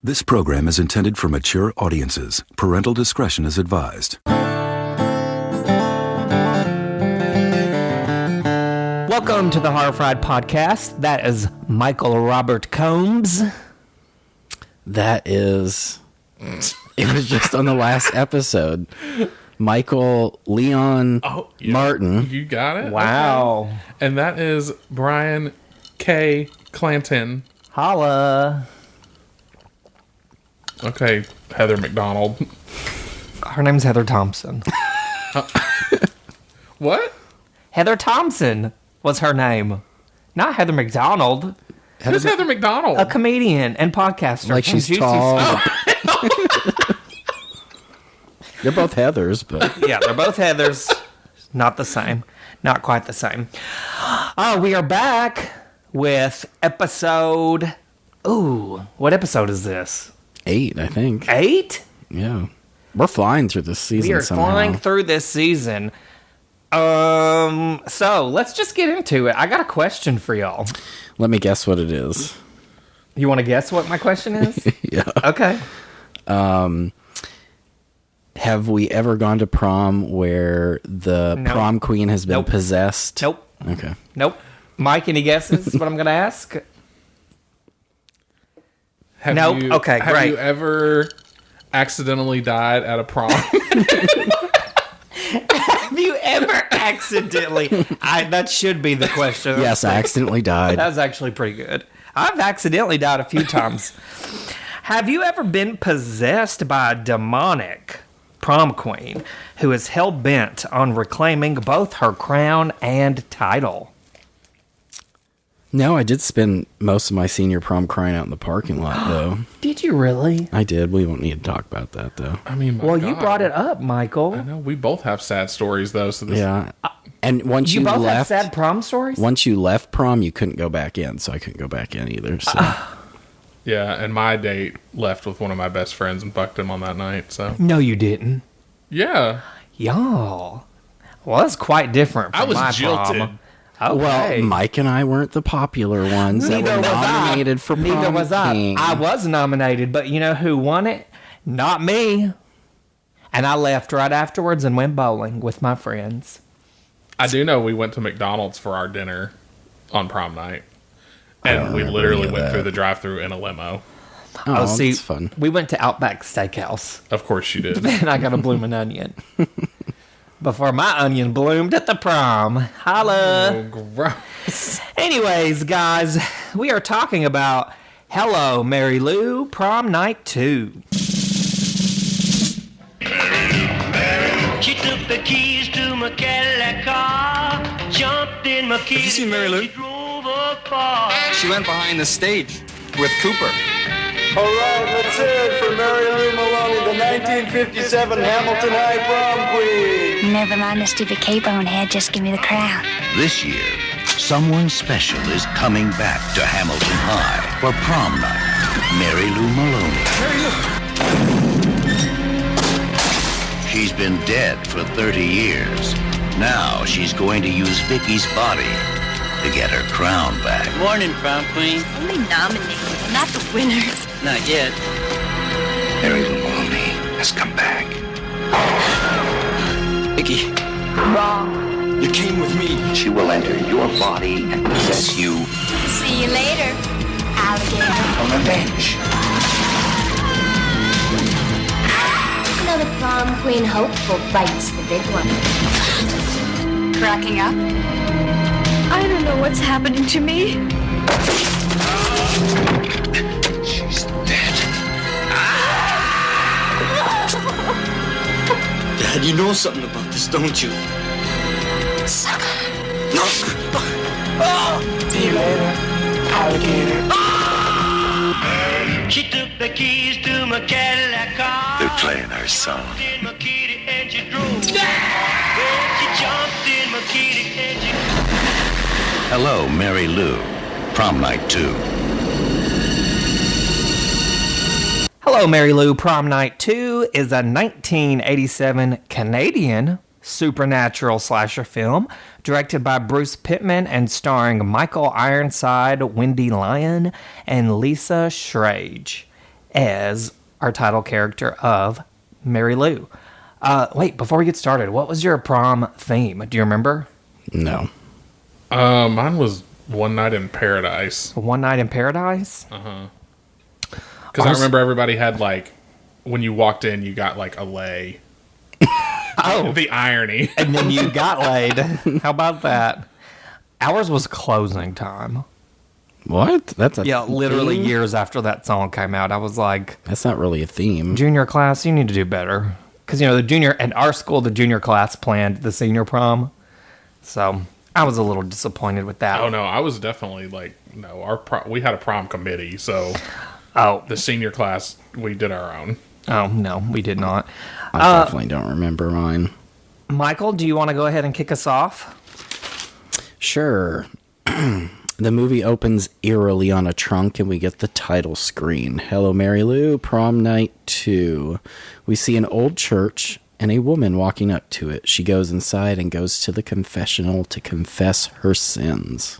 This program is intended for mature audiences. Parental discretion is advised. Welcome to the Horror Fried Podcast. That is Michael Robert Combs. That is... It was just on the last episode. Michael Leon Martin. You got it? Wow. Okay. And that is Brian K. Clanton. Holla. Okay, Heather McDonald. Her name's Heather Thompson. What? Heather Thompson was her name. Not Heather McDonald. Who's Heather McDonald? A comedian and podcaster. Like she's Juicy tall. Stuff. They're both Heathers, but... Yeah, they're both Heathers. Not the same. Not quite the same. We are back with episode... Ooh, what episode is this? 8, I think. 8? Yeah. We're flying through this season We are somehow. flying through this season. So let's just get into it. I got a question for y'all. Let me guess what it is. You want to guess what my question is? Yeah. Okay. Have we ever gone to prom where the No. prom queen has been Nope. possessed? Nope. Okay. Nope. Mike, any guesses? What I'm going to ask? Nope. Okay, Have great. you ever accidentally died at a prom? Have you ever accidentally... that should be the question. Yes, I accidentally died. That was actually pretty good. I've accidentally died a few times. Have you ever been possessed by a demonic prom queen who is hell-bent on reclaiming both her crown and title? No, I did spend most of my senior prom crying out in the parking lot, though. Did you really? I did. We won't need to talk about that, though. I mean, my Well, you God. brought it up, Michael. I know, we both have sad stories, though. So this Yeah. And once You you, both left... have sad prom stories? Once you left prom, you couldn't go back in, so I couldn't go back in either. So Yeah, and my date left with one of my best friends and fucked him on that night, so... No, you didn't. Yeah. Y'all. Well, that's quite different from I was my jilted. prom. Okay. Well, Mike and I weren't the popular ones that Neither were was nominated for prom Neither was king. I was nominated, but you know who won it? Not me. And I left right afterwards and went bowling with my friends. I do know we went to McDonald's for our dinner on prom night. And we literally went through the drive-thru in a limo. Oh, see, that's fun. we went to Outback Steakhouse, Of course you did. and I got a bloomin' onion. Before my onion bloomed at the prom. Holla. Oh, gross. Anyways, guys, we are talking about Hello, Mary Lou, Prom Night 2. She took the keys to my Cadillac car, jumped in my kitty. you seen Mary Lou? She drove afar. She went behind the stage with Cooper. All right, let's hear it for Mary Lou Maloney, the 1957 Hamilton High Prom Queen. Never mind the stupid cape on head, just give me the crown. This year, someone special is coming back to Hamilton High for prom night. Mary Lou Maloney. She's been dead for 30 years. Now she's going to use Vicky's body to get her crown back. Morning, prom queen. Only nominated, not the winner. Not yet. Mary Lou Maloney has come back. Vicky, Wrong. you came with me. She will enter your body and possess you See you later, alligator. for revenge. Another prom queen hopeful bites the big one. Cracking up? I don't know what's happening to me. She's dead. Dad, you know something about this, don't you? Sucker. No. See you later, alligator. She took the keys to my Cadillac car. They're playing our song. In my kitty and she drove. Then she jumped in my kitty and she... Hello, Mary Lou. Prom Night 2. Hello, Mary Lou. Prom Night 2 is a 1987 Canadian supernatural slasher film directed by Bruce Pittman and starring Michael Ironside, Wendy Lyon, and Lisa Schrage. as our title character of Mary Lou. Wait, before we get started, what was your prom theme? Do you remember? No. Mine was One Night in Paradise. One Night in Paradise? Because I remember everybody had, like, when you walked in, you got, like, a lay. Oh. The irony. And then you got laid. How about that? Ours was closing time. What? That's a literally theme? years after that song came out, I was like, That's not really a theme. junior class, you need to do better. Because, at our school, the junior class planned the senior prom. So I was a little disappointed with that. Oh, no, I was definitely, like, no, we had a prom committee, so the senior class, we did our own. Oh, no, we did not. I definitely don't remember mine. Michael, do you want to go ahead and kick us off? Sure. The movie opens eerily on a trunk, and we get the title screen. Hello, Mary Lou, Prom Night II. We see an old church and a woman walking up to it. She goes inside and goes to the confessional to confess her sins.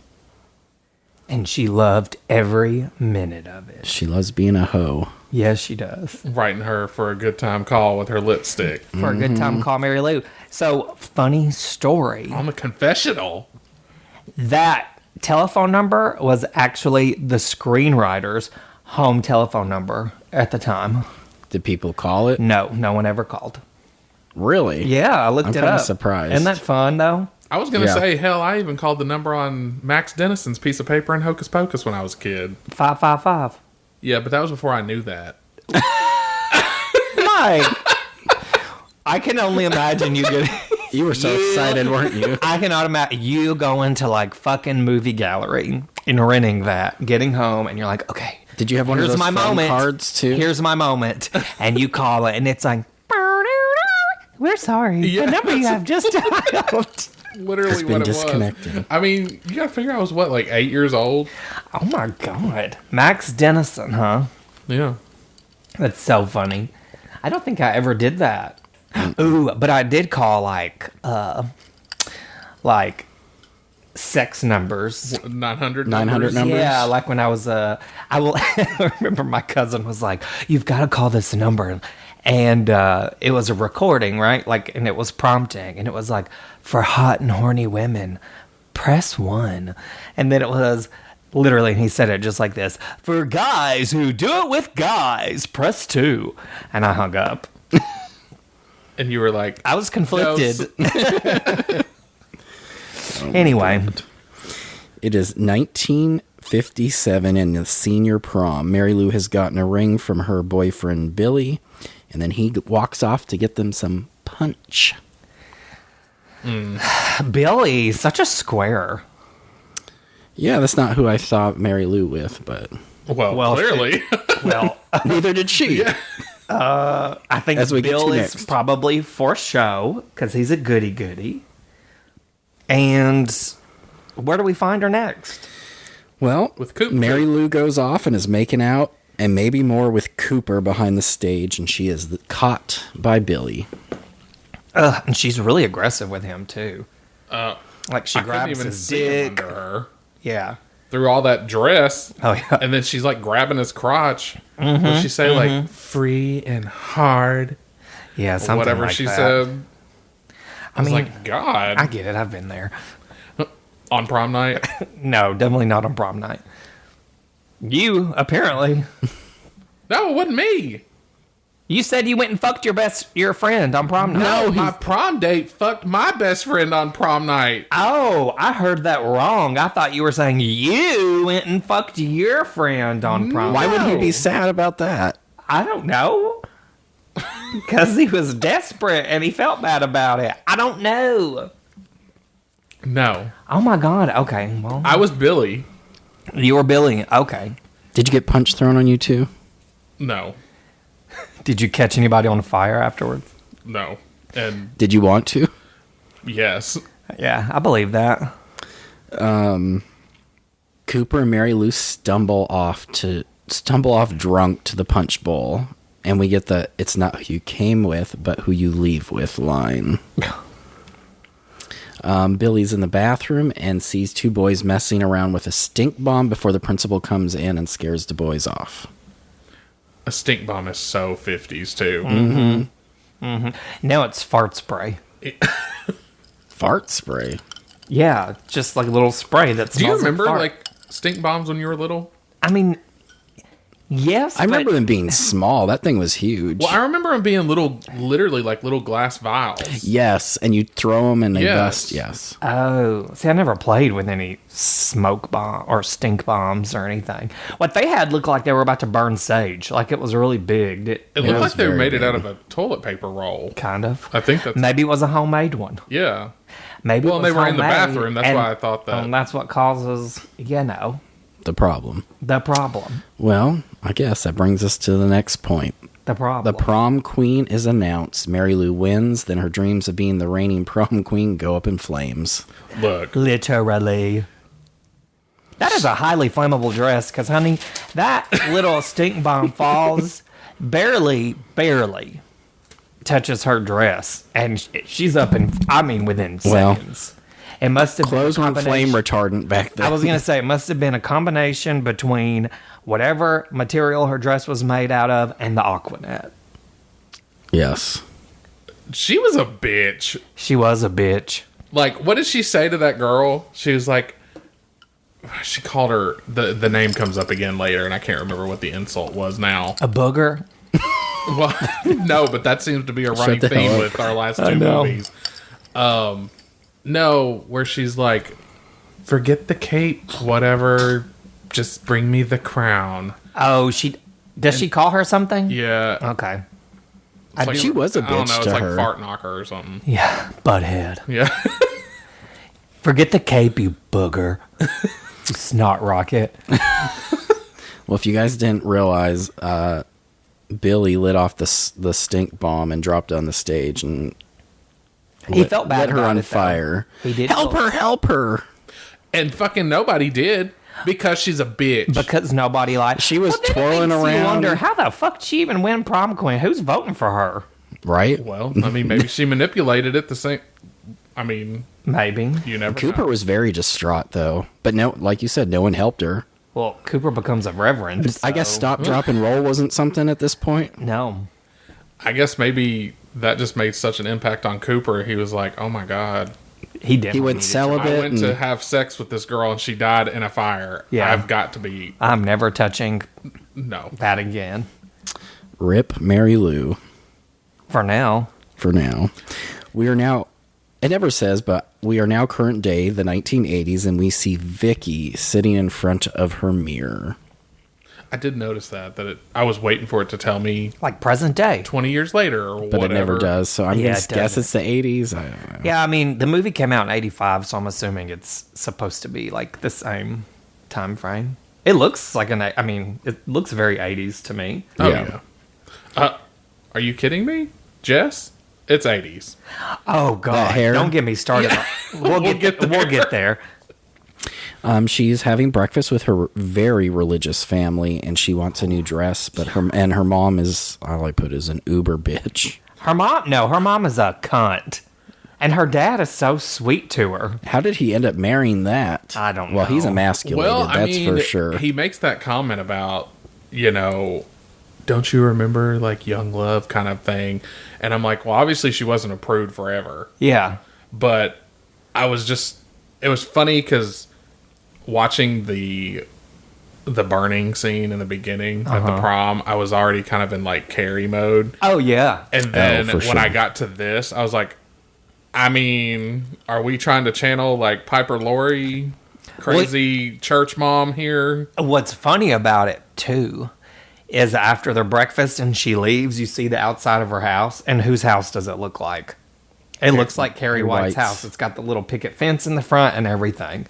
And she loved every minute of it. She loves being a hoe. Yes, she does. Writing her for a good time call with her lipstick. For a good time, call Mary Lou. So, funny story. On the confessional. That telephone number was actually the screenwriter's home telephone number at the time. Did people call it? No one ever called. Really? Yeah, I looked I'm it kinda up. surprised. Isn't that fun, though? I was going to Yeah. say, hell, I even called the number on Max Dennison's piece of paper in Hocus Pocus when I was a kid. 555. Yeah, but that was before I knew that. Mike, I can only imagine you getting... You were so excited, weren't you? I cannot imagine you going to like fucking movie gallery and renting that, getting home, and you're like, okay. Did you have one of those my phone moment. cards too? Here's my moment. And you call it, and it's like, we're sorry. Yeah, the number you have just dialed. Literally It's been what it disconnected. was. I mean, you got to figure I was, what, like 8 years old? Oh my God. Max Dennison, huh? Yeah. That's so funny. I don't think I ever did that. Ooh, but I did call like sex numbers. 900 900 numbers? Yeah, like when I was I remember my cousin was like, "You've got to call this number." And it was a recording, right? Like, and it was prompting, and it was like, "For hot and horny women, press 1." And then it was literally, and he said it just like this: "For guys who do it with guys, press 2." And I hung up. And you were like, I was conflicted. Anyway. It is 1957 and the senior prom. Mary Lou has gotten a ring from her boyfriend Billy, and then he walks off to get them some punch. Billy, such a square. Yeah, that's not who I thought Mary Lou with, but well clearly. Well, neither did she. I think As we get Bill to is next. probably for show because he's a goody-goody. And where do we find her next? Well, With Cooper. Mary Lou goes off and is making out, and maybe more with Cooper behind the stage, and she is caught by Billy. And she's really aggressive with him, too. Like, she I couldn't grabs even his see him dick. under her. Yeah. Through all that dress. Oh, yeah. And then she's like grabbing his crotch. Would she say like free and hard? Yeah, Or something whatever like she that. said. I was mean, like, God. I get it. I've been there. On prom night? No, definitely not on prom night. You, apparently. No, it wasn't me. You said you went and fucked your friend on prom night. No, my prom date fucked my best friend on prom night. Oh, I heard that wrong. I thought you were saying you went and fucked your friend on prom Why night. would he be sad about that? I don't know. Because he was desperate and he felt bad about it. I don't know. No. Oh my God. Okay. Well, I was Billy. you were Billy. Okay. Did you get punch thrown on you too? No. Did you catch anybody on fire afterwards? No. And Did you want to? yes. Yeah, I believe that. Cooper and Mary Lou stumble off drunk to the punch bowl, and we get the "it's not who you came with, but who you leave with" line. Billy's in the bathroom and sees two boys messing around with a stink bomb before the principal comes in and scares the boys off. A stink bomb is so 50s, too. Now it's fart spray. Fart spray? Yeah, just like a little spray that Do you smells remember, fart. like, stink bombs when you were little? I mean, yes, I remember them being small. That thing was huge. Well, I remember them being literally like little glass vials. Yes, and you throw them and they Yes. bust. Yes. Oh, see, I never played with any smoke bomb or stink bombs or anything. What they had looked like they were about to burn sage. Like it was really big. It looked was like they very made it big. out of a toilet paper roll. Kind of. I think that's... Maybe it was a homemade one. Yeah. Maybe. Well, it and they was were in the homemade, bathroom. That's and- why I thought that. And that's what causes, The problem. the problem. Well, I guess that brings us to the next point. The problem. The prom queen is announced. Mary Lou wins. Then her dreams of being the reigning prom queen go up in flames. Look. Literally. That is a highly flammable dress, because, honey, that little stink bomb falls barely touches her dress, and she's up in, within Well, seconds. It must have Clothes been a weren't flame combination. retardant back then. I was going to say, it must have been a combination between whatever material her dress was made out of and the Aquanet. Yes. She was a bitch. She was a bitch. Like, what did she say to that girl? She was like... She called her... The name comes up again later, and I can't remember what the insult was now. A booger? Well, no, but that seems to be a running the hell theme up. with our last I two know. movies. No, where she's like, forget the cape, whatever, just bring me the crown. Oh, does she call her something? Yeah. Okay. It's like- She was a I don't bitch know, it's to like her. fart knocker or something. Yeah, butthead. Yeah. Forget the cape, you booger. You snot rocket. Well, if you guys didn't realize, Billy lit off the stink bomb and dropped on the stage and He felt bad lit her about on it, though. fire. He did Help feel- her! Help her! And fucking nobody did because she's a bitch. Because nobody liked. She was Well, then it twirling makes you around. wonder how the fuck did she even win prom queen? Who's voting for her? Right? Well, I mean, maybe she manipulated it the same. I mean, Maybe. you never Cooper know. was very distraught, though. But no, like you said, no one helped her. Well, Cooper becomes a reverend. I guess so- stop, drop, and roll wasn't something at this point. No. I guess maybe that just made such an impact on Cooper. He was like, oh my God. He did. He went celibate. I went to and- have sex with this girl and she died in a fire. Yeah. I've got to be... I'm never touching No. that again. Rip Mary Lou For now. for now. We are now, it never says, but we are now current day, the 1980s, and we see Vicky sitting in front of her mirror. I did notice that I was waiting for it to tell me Like present day. 20 years later or But whatever. it never does, so I'm Yeah, going it to guess doesn't. it's the 80s. I don't know. Yeah, I mean, the movie came out in 85, so I'm assuming it's supposed to be like the same time frame. It looks like it looks very 80s to me. Oh, Yeah. yeah. Are you kidding me? Jess? It's 80s. Oh god, That hair? don't get me started. We'll get there. She's having breakfast with her very religious family, and she wants a new dress, but her mom is, all I put is an uber bitch. Her mom is a cunt. And her dad is so sweet to her. How did he end up marrying that? I don't Well, he's know. emasculated, Well, I that's mean, for sure. he makes that comment about, don't you remember, like, young love kind of thing? And I'm like, well, obviously she wasn't a prude forever. Yeah. But it was funny because watching the burning scene in the beginning at the prom, I was already kind of in, like, Carrie mode. Oh yeah. And then for when sure. I got to this, I was like, I mean, are we trying to channel, like, Piper Laurie, crazy church mom here? What's funny about it too is after their breakfast and she leaves, you see the outside of her house, and whose house does it look like? It looks like Carrie White's house. It's got the little picket fence in the front and everything.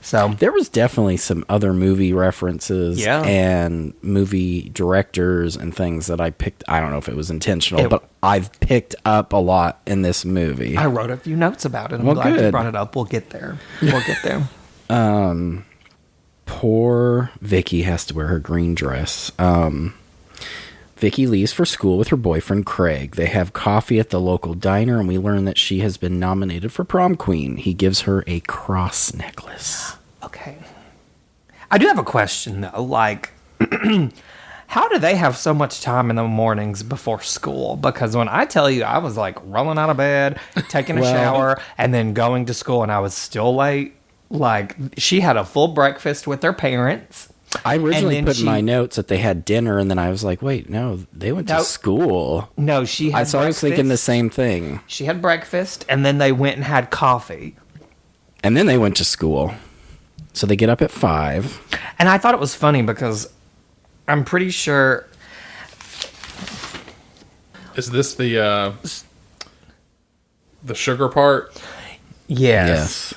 So There was definitely some other movie references Yeah. and movie directors and things that I picked. I don't know if it was intentional, but I've picked up a lot in this movie. I wrote a few notes about it. I'm Well, glad you good. brought it up. We'll get there. We'll get there. Poor Vicky has to wear her green dress. Vicky leaves for school with her boyfriend Craig. They have coffee at the local diner, and we learn that she has been nominated for prom queen. He gives her a cross necklace. Okay. I do have a question though. Like, How do they have so much time in the mornings before school? Because when I tell you, I was like rolling out of bed, taking a shower, and then going to school, and I was still late. Like, she had a full breakfast with their parents. I originally put in my notes that they had dinner, and then I was like, wait, no, they went to school. No, she had I was thinking the same thing. She had breakfast, and then they went and had coffee. And then they went to school. So they get up at 5. And I thought it was funny because I'm pretty sure... Is this the sugar part? Yes.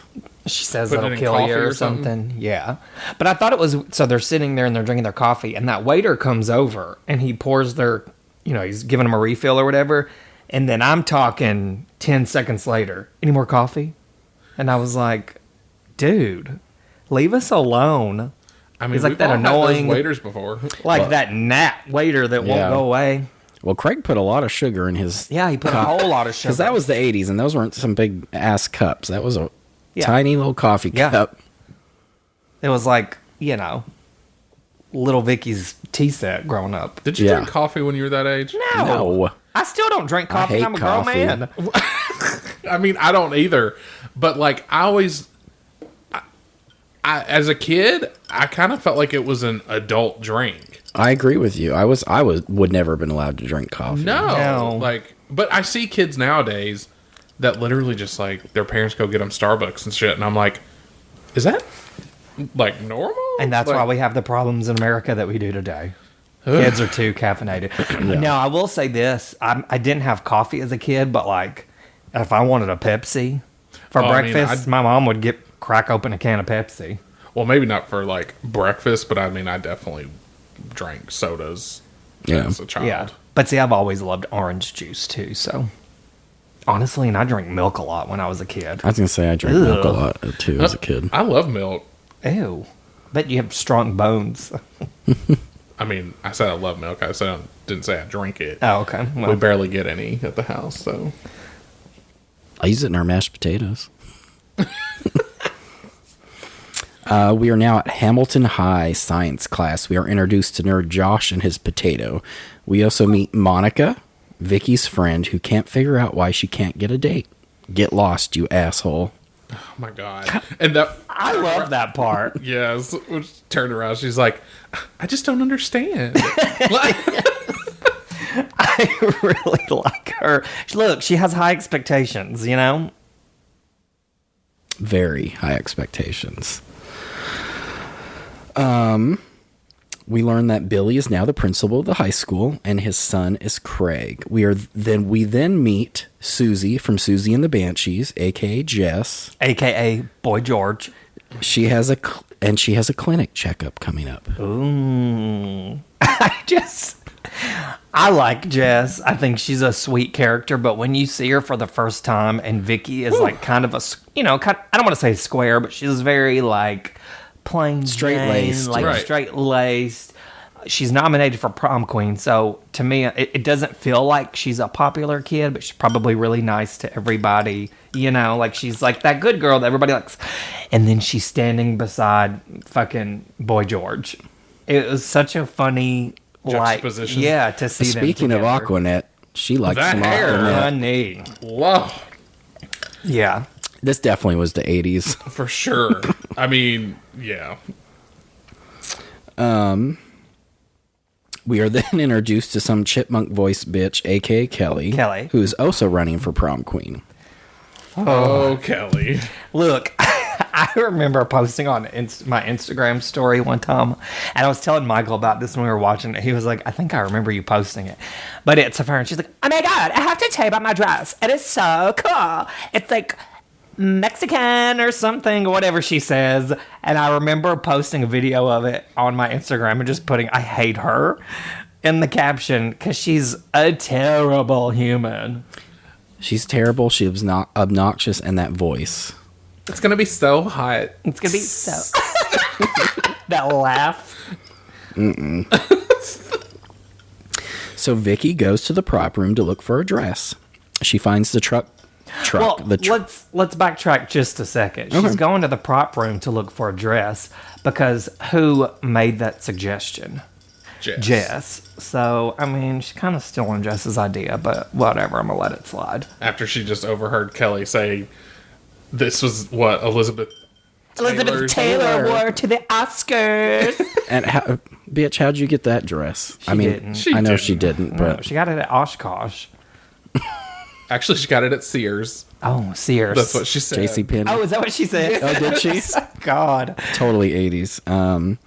She says Putting that'll it in kill coffee you or or something? something. Yeah. But I thought it was... So they're sitting there and they're drinking their coffee, and that waiter comes over, and he pours their... he's giving them a refill or whatever. And then I'm talking 10 seconds later, any more coffee? And I was like, dude, leave us alone. I mean, he's like we've that all had annoying those waiters before. Like that gnat waiter that won't go away. Well, Craig put a lot of sugar in his Yeah, he put a whole lot of sugar. Because that was the 80s, and those weren't some big ass cups. That was a tiny little coffee cup. It was like, little Vicky's tea set growing up. Did you drink coffee when you were that age? No. I still don't drink coffee. I'm a grown man. I mean, I don't either. But, like, I as a kid, I kind of felt like it was an adult drink. I agree with you. I would never have been allowed to drink coffee. No. Like, but I see kids nowadays that literally just, like, their parents go get them Starbucks and shit. And I'm like, is that, like, normal? And that's why we have the problems in America that we do today. Kids are too caffeinated. Now, I will say this. I didn't have coffee as a kid, but, like, if I wanted a Pepsi for breakfast, my mom would crack open a can of Pepsi. Well, maybe not for, like, breakfast, but, I mean, I definitely drank sodas as a child. Yeah. But, see, I've always loved orange juice, too, so... Honestly, and I drank milk a lot when I was a kid. I was going to say I drank milk a lot, too, as a kid. I love milk. Ew. Bet you have strong bones. I mean, I said I love milk. I didn't say I drink it. Oh, okay. Well, we barely get any at the house, so... I use it in our mashed potatoes. We are now at Hamilton High science class. We are introduced to nerd Josh and his potato. We also meet Monica, Vicky's friend, who can't figure out why she can't get a date. Get lost, you asshole. Oh my god. And that I love that part. Yes. Turned around, she's like, I just don't understand. I really like her. Look, she has high expectations, Very high expectations. We learn that Billy is now the principal of the high school, and his son is Craig. We then meet Susie from Susie and the Banshees, aka Jess, aka Boy George. She has a clinic checkup coming up. Ooh, I like Jess. I think she's a sweet character, but when you see her for the first time, and Vicky is like kind of a, I don't want to say square, but she's very like plain straight-laced, straight-laced. She's nominated for prom queen, so to me, it doesn't feel like she's a popular kid, but she's probably really nice to everybody. Like she's like that good girl that everybody likes. And then she's standing beside fucking Boy George. It was such a funny juxtaposition. To see them Speaking of together. Aquanet, she likes that some hair, Aquanet. Honey. Whoa. Yeah. This definitely was the 80s. For sure. I mean, yeah. We are then introduced to some chipmunk voice bitch, aka Kelly, who is also running for prom queen. Oh, Kelly. Look, I remember posting on my Instagram story one time, and I was telling Michael about this when we were watching it. He was like, I think I remember you posting it. But it's of her, and she's like, oh my God, I have to tell you about my dress. It is so cool. It's like Mexican or something, whatever she says. And I remember posting a video of it on my Instagram and just putting, I hate her in the caption because she's a terrible human. She's terrible. She was not obnoxious, and that voice. It's going to be so hot. It's going to be so... that laugh. So Vicky goes to the prop room to look for a dress. She finds the truck. Let's backtrack just a second. She's going to the prop room to look for a dress because who made that suggestion? Jess. So, I mean, she's kind of stealing Jess's idea, but whatever. I'm going to let it slide. After she just overheard Kelly say this was what Elizabeth Taylor wore to the Oscars. And bitch, how'd you get that dress? Didn't. I know she didn't, but No, she got it at Oshkosh. Actually, she got it at Sears. Oh, Sears. That's what she said. JCPenney. Oh, is that what she said? Oh, did she? God. Totally 80s.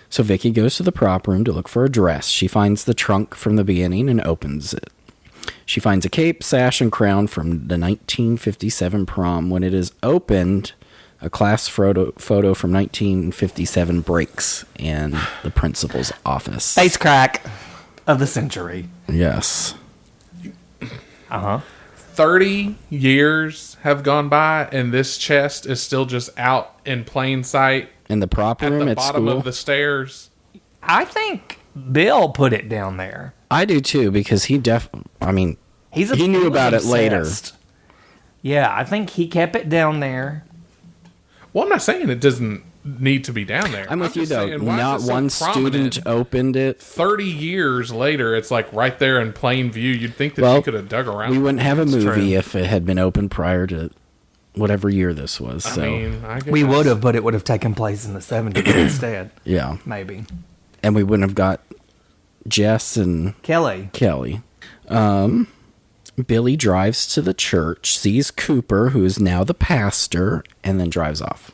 So Vicky goes to the prop room to look for a dress. She finds the trunk from the beginning and opens it. She finds a cape, sash, and crown from the 1957 prom. When it is opened, a class photo from 1957 breaks in the principal's office. Face crack of the century. Yes. 30 years have gone by, and this chest is still just out in plain sight In the prop at room the at bottom school. of the stairs. I think Bill put it down there. I do too, because he he knew about it later. Yeah, I think he kept it down there. Well, I'm not saying it doesn't need to be down there. I'm with you just though. saying, why is Not it so one prominent? student opened it. 30 years later, it's like right there in plain view. You'd think that she could have dug around. We wouldn't have a That's movie true. if it had been open prior to whatever year this was. So I mean, I guess We would have, but it would have taken place in the 70s instead. yeah, Maybe. and we wouldn't have got Jess and Kelly. Billy drives to the church, sees Cooper, who is now the pastor, and then drives off.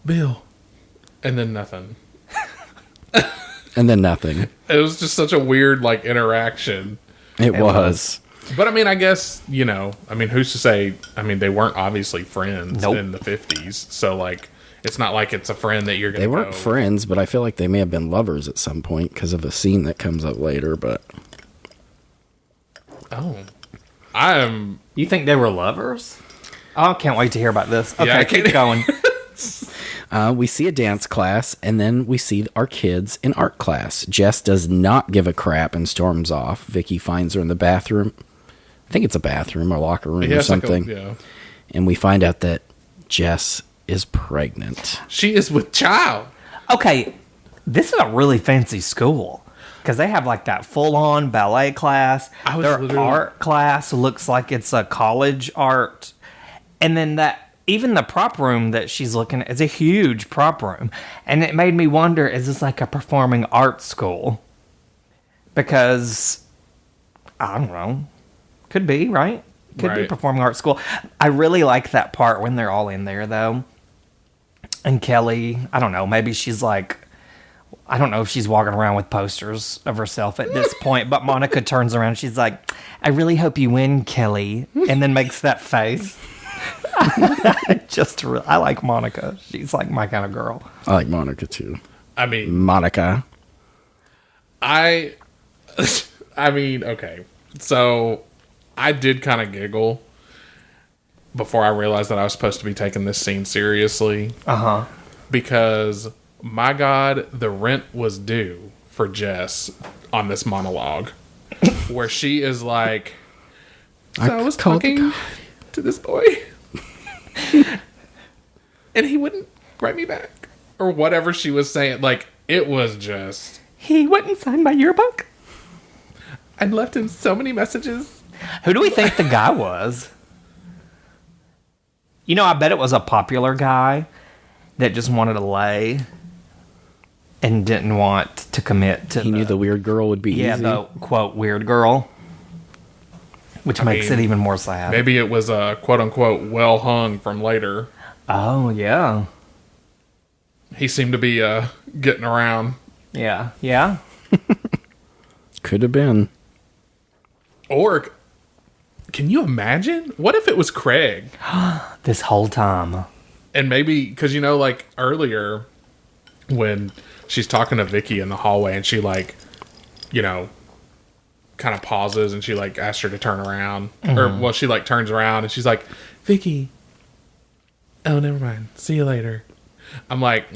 Bill, and then nothing. And then nothing. It was just such a weird like interaction. It was. But I mean, I guess, who's to say? I mean, they weren't obviously friends Nope. in the 50s, so like, it's not like it's a friend that you're gonna. They weren't go, friends, but I feel like they may have been lovers at some point because of a scene that comes up later. But You think they were lovers? Oh, I can't wait to hear about this. Okay, Yeah, I keep can't- going. we see a dance class, and then we see our kids in art class. Jess does not give a crap and storms off. Vicky finds her in the bathroom. I think it's a bathroom or locker room or it's like something. And we find out that Jess is pregnant. She is with child. Okay, this is a really fancy school because they have like that full-on ballet class. Their art class looks like it's a college art, and then even the prop room that she's looking at is a huge prop room, and it made me wonder: is this like a performing arts school? Because I don't know, could be right. Could be Right. performing arts school. I really like that part when they're all in there though. And Kelly, I don't know, maybe she's like, I don't know if she's walking around with posters of herself at this point, but Monica turns around, she's like, I really hope you win, Kelly, and then makes that face. I like Monica. She's like my kind of girl. I like Monica too. I mean, Monica. I mean, okay. So I did kind of giggle before I realized that I was supposed to be taking this scene seriously. Because, my God, the rent was due for Jess on this monologue. Where she is like, so I was talking to this boy. And he wouldn't write me back. Or whatever she was saying. Like, it was just... He wouldn't sign my yearbook? I'd left him so many messages. Who do we think the guy was? I bet it was a popular guy that just wanted to lay and didn't want to commit to He knew the weird girl would be easy. the quote weird girl, which makes mean, it even more sad. Maybe it was a quote-unquote well hung from later. Oh, yeah. He seemed to be getting around. Yeah. Yeah. Could have been. Or, can you imagine? What if it was Craig? This whole time. And maybe, because like earlier, when she's talking to Vicky in the hallway and she kind of pauses and she asks her to turn around. Or, she turns around and she's like, Vicky, oh, never mind. See you later. I'm like,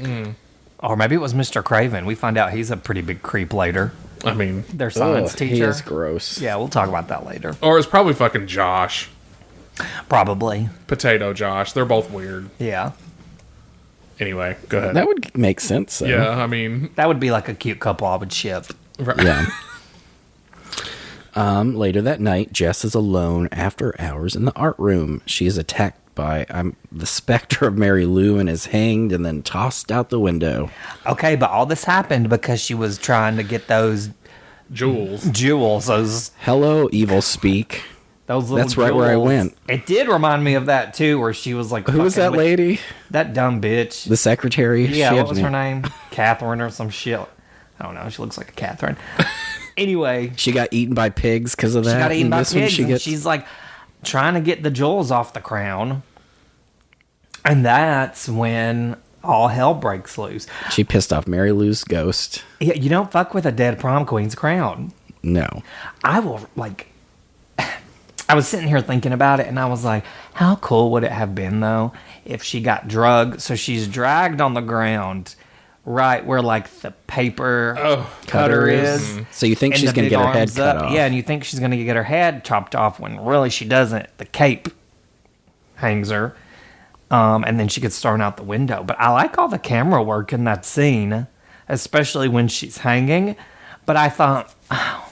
Or maybe it was Mr. Craven. We find out he's a pretty big creep later. I mean, Their science Ugh, teacher. He is gross. Yeah, we'll talk about that later. or it's probably fucking Josh. Probably. Potato Josh. They're both weird. Yeah. Anyway, go ahead. That would make sense. So. Yeah, I mean, That would be like a cute couple I would ship. right. Yeah. Later that night, Jess is alone after hours in the art room. She is attacked by the specter of Mary Lou and is hanged and then tossed out the window. Okay, but all this happened because she was trying to get those Jewels. those Hello, evil speak. little That's right where I jewels. went. It did remind me of that too, where she was like, Who was fucking that with lady? That dumb bitch. The secretary? Yeah, She what had was her name? Catherine or some shit. I don't know. She looks like a Catherine. Anyway, She got eaten by pigs because of that. she got eaten and by this one pigs, she and gets- she's like trying to get the jewels off the crown. And that's when all hell breaks loose. She pissed off Mary Lou's ghost. Yeah, you don't fuck with a dead prom queen's crown. No. I will, like, I was sitting here thinking about it, and I was like, how cool would it have been, though, if she got drugged? So she's dragged on the ground, right where, like, the paper cutter is. So you think and she's the going to big get her head arms cut up. off. Yeah, and you think she's going to get her head chopped off when really she doesn't. The cape hangs her. And then she gets thrown out the window. But I like all the camera work in that scene, especially when she's hanging. But I thought, oh,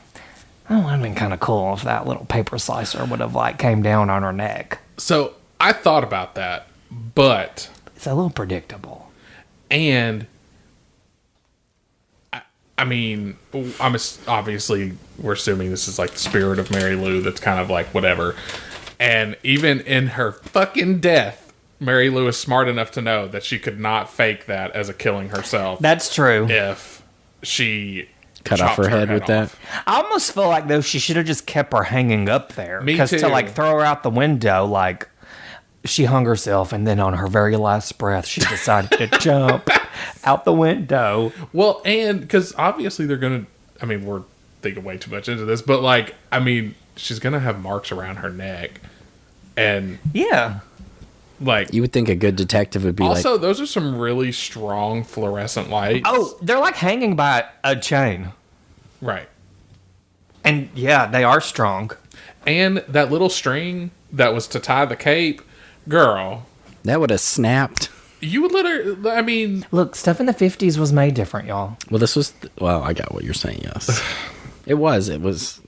that would have been kind of cool if that little paper slicer would have like came down on her neck. So I thought about that, but It's a little predictable. and I mean, obviously we're assuming this is like the spirit of Mary Lou that's kind of like whatever. And even in her fucking death, Mary Lou is smart enough to know that she could not fake that as a killing herself. That's true. If she Cut off chopped her head with that. off. I almost feel like though she should have just kept her hanging up there. Me Because too. to like throw her out the window, like she hung herself, and then on her very last breath, she decided to jump out the window. Well, and because obviously they're gonna. I mean, we're thinking way too much into this, but like, I mean, she's gonna have marks around her neck, and Yeah. like, You would think a good detective would be also like, those are some really strong fluorescent lights. Oh, they're like hanging by a chain. right. And yeah, they are strong. And that little string that was to tie the cape, girl, that would have snapped. you literally. I mean, Look, stuff in the 50s was made different, y'all. Well, this was, well, I got what you're saying, yes. It was.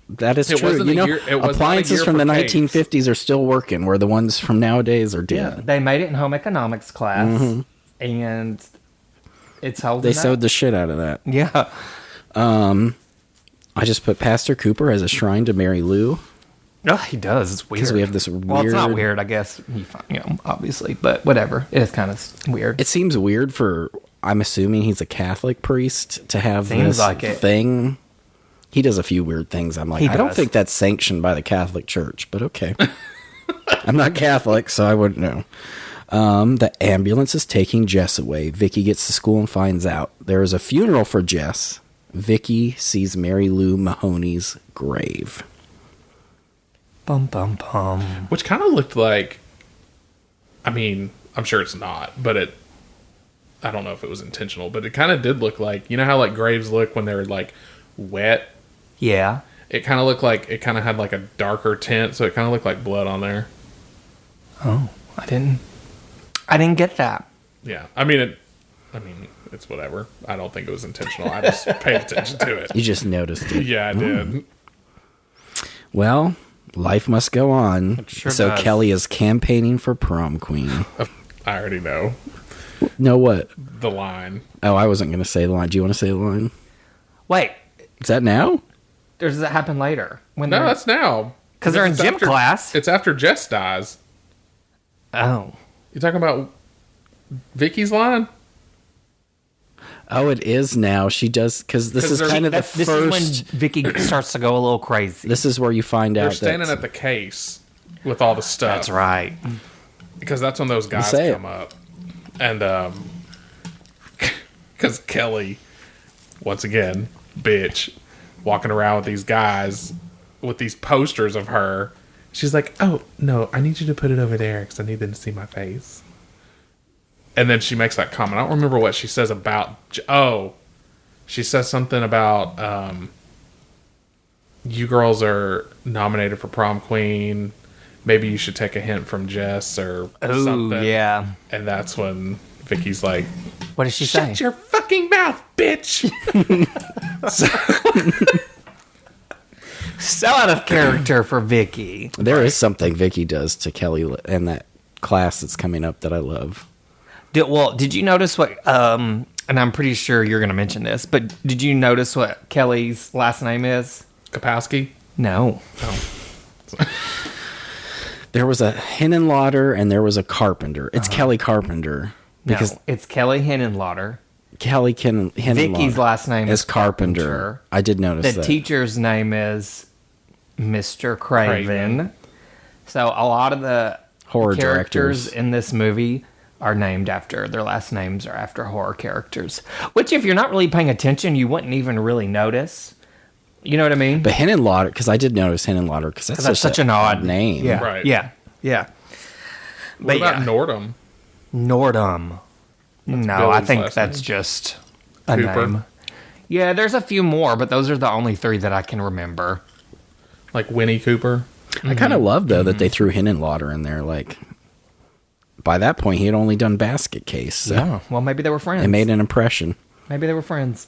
That is It true. wasn't You a know, year- it was not a appliances year from for the capes. 1950s are still working, where the ones from nowadays are dead. They made it in home economics class, and it's holding They up. sewed the shit out of that. Yeah. I just put Pastor Cooper as a shrine to Mary Lou. Oh, he does. It's weird. Because we have this Well, it's not weird- weird, I guess. You know, obviously, but whatever. It is kind of weird. It seems weird for, I'm assuming he's a Catholic priest to have Seems this like it. thing. He does a few weird things. I'm like, He I don't does. think that's sanctioned by the Catholic Church, but okay. I'm not Catholic, so I wouldn't know. The ambulance is taking Jess away. Vicky gets to school and finds out. There is a funeral for Jess. Vicky sees Mary Lou Mahoney's grave. Bum, bum, bum. which kind of looked like. I mean, I'm sure it's not, but it. I don't know if it was intentional, but it kind of did look like, you know how like graves look when they're like wet. Yeah. It kind of looked like it kind of had like a darker tint, so it kind of looked like blood on there. Oh, I didn't get that. Yeah, I mean, it's whatever. I don't think it was intentional. I just paid attention to it. You just noticed it. Yeah, I did. Well, life must go on. sure So does. Kelly is campaigning for prom queen. I already know No, what? the line. Oh, I wasn't going to say the line. Do you want to say the line? Wait, Is that now? or does that happen later? When No, they're- that's now. 'Cause they're in It's gym class. It's after Jess dies. Oh. You talking about Vicky's line? Oh, it is now. She does, because this 'Cause is they're- kind of the This is first. when Vicky starts to go a little crazy. This is where you find They're out standing that at the case with all the stuff. That's right. Because that's when those guys say it. come up. And, because Kelly, once again, bitch, walking around with these guys with these posters of her. She's like, oh, no, I need you to put it over there because I need them to see my face. And then she makes that comment. I don't remember what she says about... she says something about, you girls are nominated for prom queen. Maybe you should take a hint from Jess or Oh, something. yeah. And that's when Vicky's like, What does she say? shut your fucking mouth, bitch. So out of character for Vicky. There is something Vicky does to Kelly in that class that's coming up that I love. Did you notice what, and I'm pretty sure you're going to mention this, but did you notice what Kelly's last name is? Kapowski? No. There was a Henenlotter and there was a Carpenter. It's Kelly Carpenter. Because No, it's Kelly Henenlotter. Kelly Henenlotter. Vicky's last name is Carpenter. Carpenter. I did notice The that. teacher's name is Mr. Craven. So a lot of the Horror characters directors. in this movie are named after, their last names are after horror characters. Which, if you're not really paying attention, you wouldn't even really notice. You know what I mean? But Henenlotter, because I did notice Henenlotter, because that's such an odd name. Yeah, Right. yeah. What But about yeah. Nordum? Nordum. No, I Billy's think last that's name. just a Cooper? name. Yeah, there's a few more, but those are the only three that I can remember. Like Winnie Cooper? I kind of love, though, that they threw Henenlotter in there. Like, by that point, he had only done Basket Case. So Oh, well, maybe they were friends. it made an impression. Maybe they were friends.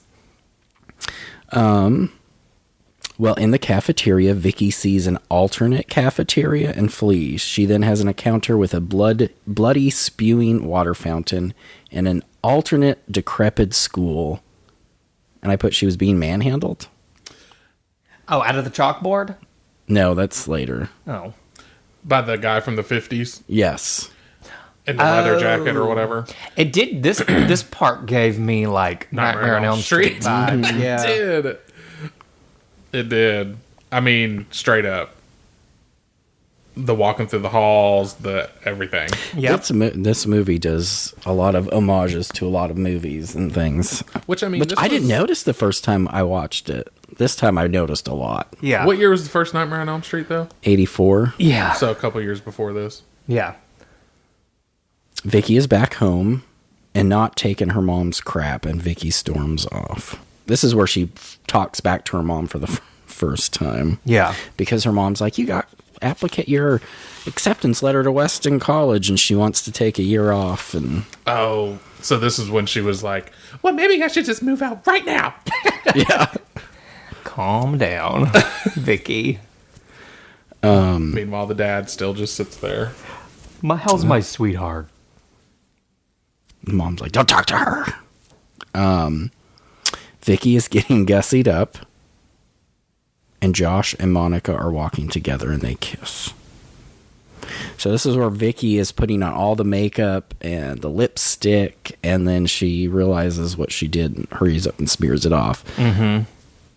Well, in the cafeteria, Vicky sees an alternate cafeteria and flees. She then has an encounter with a bloody spewing water fountain and an alternate decrepit school. And I put she was being manhandled? Oh, out of the chalkboard? No, that's later. Oh. By the guy from the 50s Yes. in the leather jacket or whatever. It did, this part gave me, like, Nightmare on Elm Street vibes. Yeah. It did. I mean, straight up. The walking through the halls, the everything. Yep. This movie does a lot of homages to a lot of movies and things. Which, I mean, Which this I didn't was- notice the first time I watched it. This time I noticed a lot. Yeah. What year was the first Nightmare on Elm Street, though? 84. Yeah. So a couple years before this. Yeah. Vicky is back home and not taking her mom's crap, and Vicky storms off. This is where she talks back to her mom for the first time. Yeah. Because her mom's like, you got applicate your acceptance letter to Weston College, and she wants to take a year off. And Oh, so this is when she was like, well, maybe I should just move out right now. yeah. Calm down, Vicky. Meanwhile, the dad still just sits there. How's my sweetheart? Mom's like, don't talk to her. Vicky is getting gussied up, and Josh and Monica are walking together, and they kiss. So this is where Vicky is putting on all the makeup and the lipstick, and then she realizes what she did and hurries up and smears it off. Mm-hmm.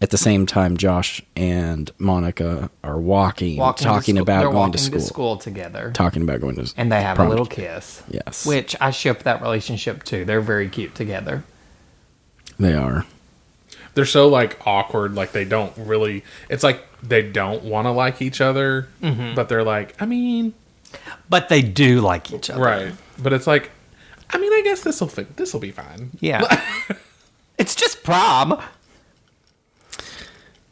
At the same time, Josh and Monica are talking about They're going walking to school. together. Talking about going to And they have prom. a little kiss. Yes. Which I ship that relationship too. They're very cute together. They are. They're so, like, awkward. Like, they don't really... It's like they don't want to like each other, but they're like, I mean... But they do like each other. Right. But it's like, I mean, I guess this'll be fine. Yeah. It's just prom.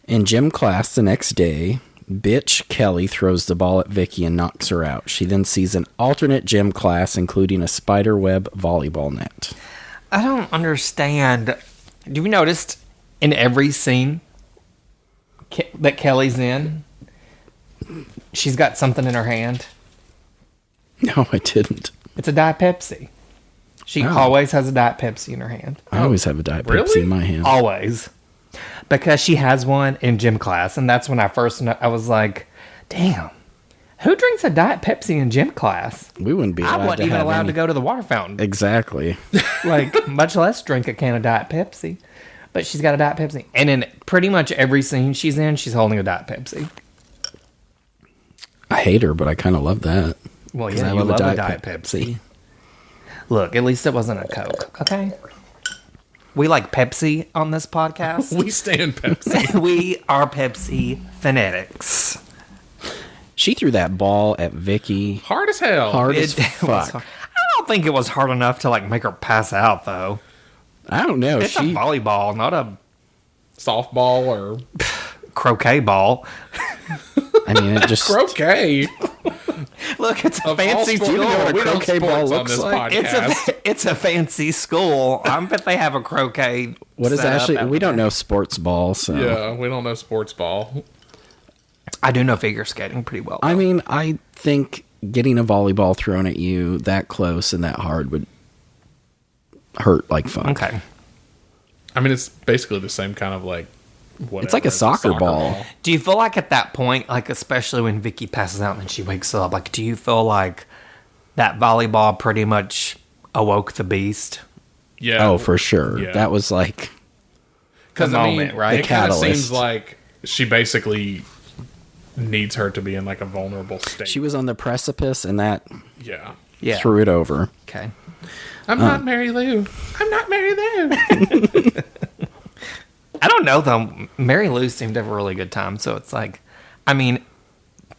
In gym class the next day, bitch Kelly throws the ball at Vicky and knocks her out. She then sees an alternate gym class, including a spiderweb volleyball net. I don't understand. Have you noticed in every scene that Kelly's in, she's got something in her hand? No, I didn't. It's a Diet Pepsi. She always has a Diet Pepsi in her hand. I always have a Diet Pepsi really? in my hand. Always. Because she has one in gym class, and that's when I first I was like, damn, who drinks a Diet Pepsi in gym class? We wouldn't be I allowed wasn't to even have allowed any. to go to the water fountain. Exactly. Like, much less drink a can of Diet Pepsi. But she's got a Diet Pepsi. And in pretty much every scene she's in, she's holding a Diet Pepsi. I hate her, but I kind of love that. Well, 'Cause yeah, I you love a love a Diet Diet Pepsi. Pepsi. Look, at least it wasn't a Coke, okay? We like Pepsi on this podcast. We stand Pepsi. We are Pepsi fanatics. She threw that ball at Vicky Hard as hell. hard as was fuck. hard. I don't think it was hard enough to like make her pass out, though. I don't know. It's a volleyball, not a Softball or croquet ball. I mean, it just croquet. Look, it's a Of all fancy sports, school. we don't croquet ball sports on looks this like. podcast. It's a fancy school. I bet they have a croquet. What is set up actually? out We don't there. know sports ball, so Yeah, we don't know sports ball. I do know figure skating pretty well. I mean, I think getting a volleyball thrown at you that close and that hard would hurt like fuck. Okay. I mean, it's basically the same kind of like. Whatever. It's like a soccer ball. Do you feel like at that point, like especially when Vicky passes out and then she wakes up, like do you feel like that volleyball pretty much awoke the beast? Yeah. Oh, for sure. Yeah. That was like Because the I mean, moment, right? it kind of catalyst. seems like she basically needs her to be in like a vulnerable state. she was on the precipice and that Yeah. Yeah. threw it over. Okay. I'm not Mary Lou. I'm not Mary Lou. I don't know though. Mary Lou seemed to have a really good time, so it's like, I mean,